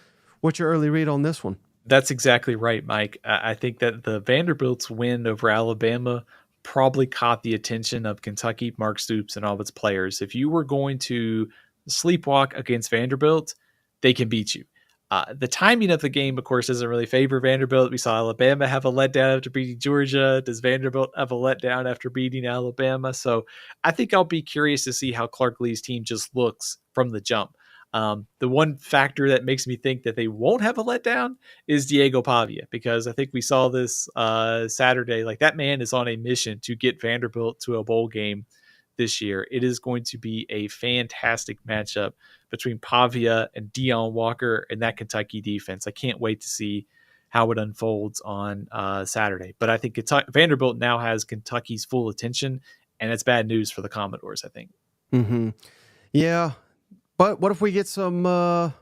What's your early read on this one? That's exactly right, Mike. I think that the Vanderbilt's win over Alabama probably caught the attention of Kentucky, Mark Stoops, and all of its players. If you were going to sleepwalk against Vanderbilt, they can beat you. The timing of the game, of course, doesn't really favor Vanderbilt. We saw Alabama have a letdown after beating Georgia. Does Vanderbilt have a letdown after beating Alabama? So I think I'll be curious to see how Clark Lee's team just looks from the jump. The one factor that makes me think that they won't have a letdown is Diego Pavia, because I think we saw this Saturday. Like, that man is on a mission to get Vanderbilt to a bowl game this year. It is going to be a fantastic matchup between Pavia and Deion Walker and that Kentucky defense. I can't wait to see how it unfolds on Saturday. But I think Vanderbilt now has Kentucky's full attention, and it's bad news for the Commodores, I think. Mm-hmm. Yeah. But what if we get some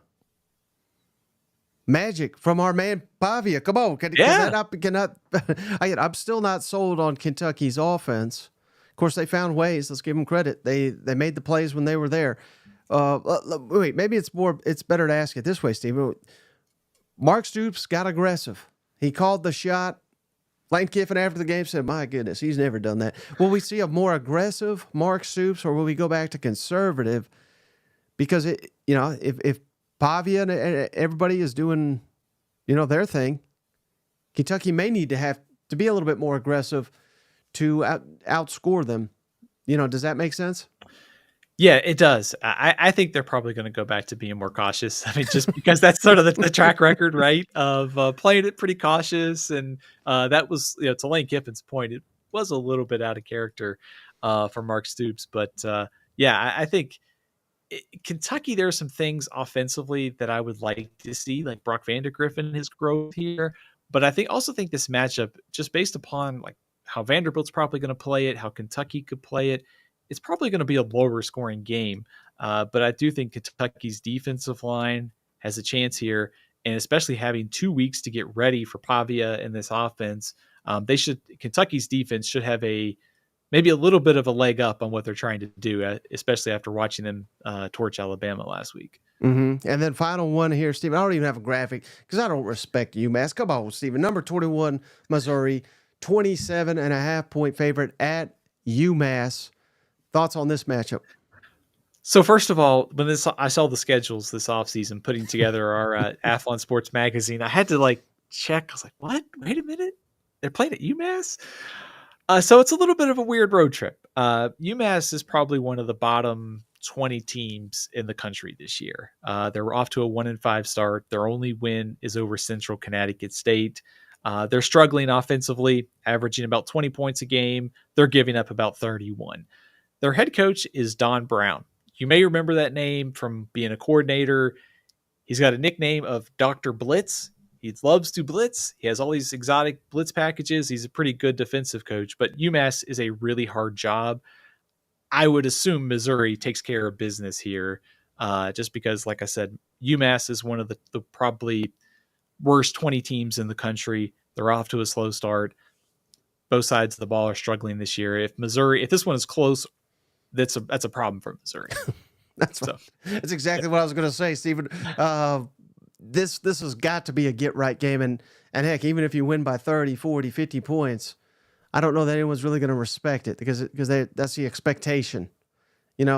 magic from our man Pavia? Come on. I'm still not sold on Kentucky's offense. Of course, they found ways. Let's give them credit. They made the plays when they were there. Wait, maybe it's better to ask it this way, Steve. Mark Stoops got aggressive. He called the shot. Lane Kiffin after the game said, my goodness, he's never done that. Will we see a more aggressive Mark Stoops, or will we go back to conservative? Because if Pavia and everybody is doing, their thing, Kentucky may need to have to be a little bit more aggressive to outscore them. Does that make sense? Yeah, it does. I think they're probably going to go back to being more cautious. I mean, just because that's sort of the track record, right, of playing it pretty cautious. And that was, to Lane Kiffin's point, it was a little bit out of character for Mark Stoops. But I think Kentucky, there are some things offensively that I would like to see, like Brock Vandegrift, his growth here. But I also think this matchup, just based upon like how Vanderbilt's probably going to play it, how Kentucky could play it, it's probably going to be a lower scoring game. But I do think Kentucky's defensive line has a chance here, and especially having 2 weeks to get ready for Pavia in this offense, Kentucky's defense should have maybe a little bit of a leg up on what they're trying to do, especially after watching them torch Alabama last week. Mm-hmm. And then final one here, Stephen. I don't even have a graphic because I don't respect UMass. Come on, Stephen. Number 21, Missouri, 27.5-point favorite at UMass. Thoughts on this matchup? So first of all, when I saw the schedules this offseason, putting together our Athlon Sports magazine, I had to check. I was like, what? Wait a minute. They're playing at UMass? So it's a little bit of a weird road trip. UMass is probably one of the bottom 20 teams in the country this year. They're off to a 1-5 start. Their only win is over Central Connecticut State. They're struggling offensively, averaging about 20 points a game. They're giving up about 31. Their head coach is Don Brown. You may remember that name from being a coordinator. He's got a nickname of Dr. Blitz. He loves to blitz. He has all these exotic blitz packages. He's a pretty good defensive coach, but UMass is a really hard job. I would assume Missouri takes care of business here, just because, like I said, UMass is one of the probably worst 20 teams in the country. They're off to a slow start. Both sides of the ball are struggling this year. If this one is close, that's a problem for Missouri. That's exactly what I was going to say, Stephen. This has got to be a get-right game. And heck, even if you win by 30, 40, 50 points, I don't know that anyone's really going to respect it because that's the expectation.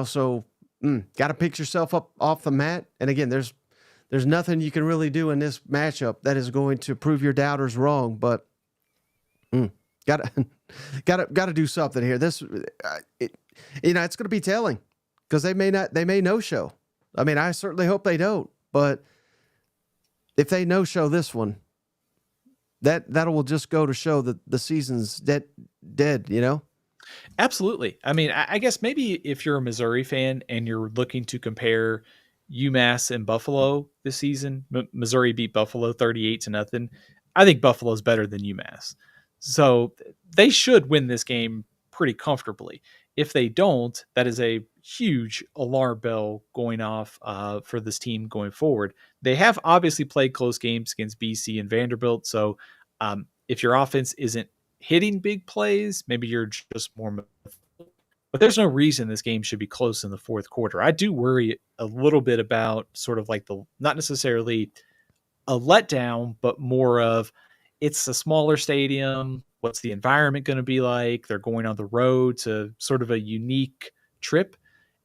So got to pick yourself up off the mat. And again, there's nothing you can really do in this matchup that is going to prove your doubters wrong. But gotta do something here. It's going to be telling because they may no show. I mean, I certainly hope they don't, but if they no show this one, that will just go to show that the season's dead. Absolutely. I mean, I guess maybe if you're a Missouri fan and you're looking to compare UMass and Buffalo this season, Missouri beat Buffalo 38-0. I think Buffalo's better than UMass. So they should win this game pretty comfortably. If they don't, that is a huge alarm bell going off for this team going forward. They have obviously played close games against BC and Vanderbilt. So if your offense isn't hitting big plays, maybe you're just more. But there's no reason this game should be close in the fourth quarter. I do worry a little bit about sort of like not necessarily a letdown, but more of it's a smaller stadium. What's the environment going to be like? They're going on the road to sort of a unique trip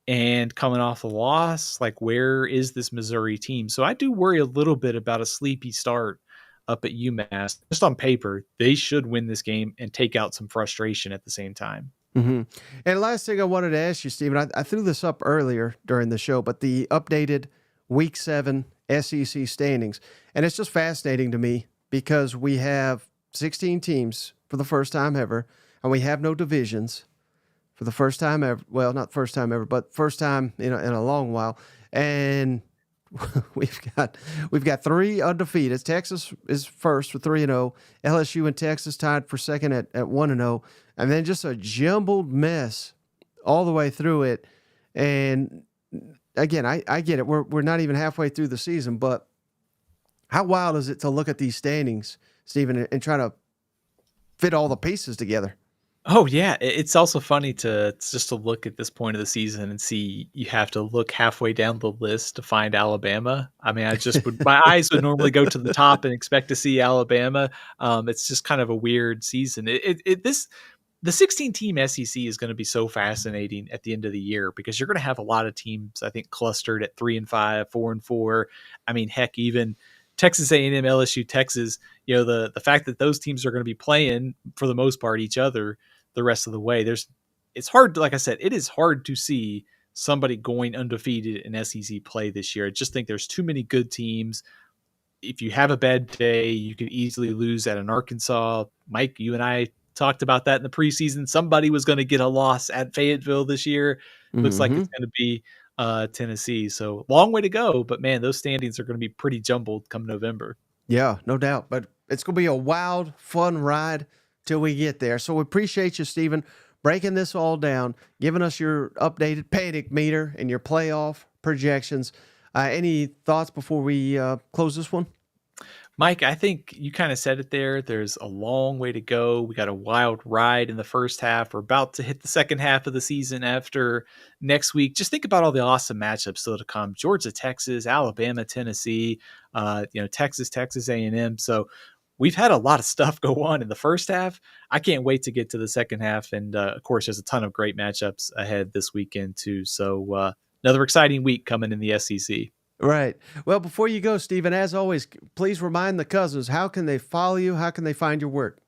and coming off a loss. Like, where is this Missouri team? So I do worry a little bit about a sleepy start up at UMass. Just on paper, they should win this game and take out some frustration at the same time. Mm-hmm. And last thing I wanted to ask you, Stephen, I threw this up earlier during the show, but the updated Week 7 SEC standings. And it's just fascinating to me because we have 16 teams for the first time ever, and we have no divisions for the first time ever. Well, not first time ever, but first time in a long while. And we've got 3 undefeated. Texas is first with 3-0. LSU and Texas tied for second at 1-0. And then just a jumbled mess all the way through it. And again, I get it. We're not even halfway through the season, but how wild is it to look at these standings, Stephen, and try to fit all the pieces together? Oh yeah, it's also funny to just to look at this point of the season and see you have to look halfway down the list to find Alabama. I mean, my eyes would normally go to the top and expect to see Alabama. It's just kind of a weird season. The 16-team SEC is going to be so fascinating at the end of the year because you're going to have a lot of teams, I think, clustered at 3-5, 4-4. I mean, heck, even Texas A&M, LSU, Texas, the fact that those teams are going to be playing for the most part each other the rest of the way. It's hard, like I said, it is hard to see somebody going undefeated in SEC play this year. I just think there's too many good teams. If you have a bad day, you could easily lose at an Arkansas. Mike, you and I talked about that in the preseason. Somebody was going to get a loss at Fayetteville this year. Looks like it's going to be Tennessee. So long way to go, but man, those standings are going to be pretty jumbled come November. Yeah, no doubt. But it's going to be a wild, fun ride till we get there. So we appreciate you, Stephen, breaking this all down, giving us your updated panic meter and your playoff projections. Any thoughts before we close this one? Mike, I think you kind of said it there. There's a long way to go. We got a wild ride in the first half. We're about to hit the second half of the season after next week. Just think about all the awesome matchups still to come. Georgia, Texas, Alabama, Tennessee, Texas A&M. So we've had a lot of stuff go on in the first half. I can't wait to get to the second half. And of course, there's a ton of great matchups ahead this weekend too. So another exciting week coming in the SEC. Right. Well, before you go, Stephen, as always, please remind the cousins, how can they follow you? How can they find your work?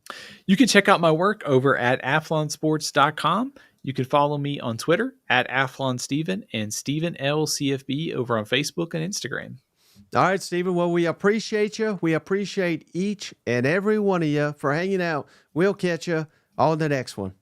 You can check out my work over at athlonsports.com. You can follow me on Twitter at athlonsteven and Stephen L. CFB over on Facebook and Instagram. All right, Stephen. Well, we appreciate you. We appreciate each and every one of you for hanging out. We'll catch you on the next one.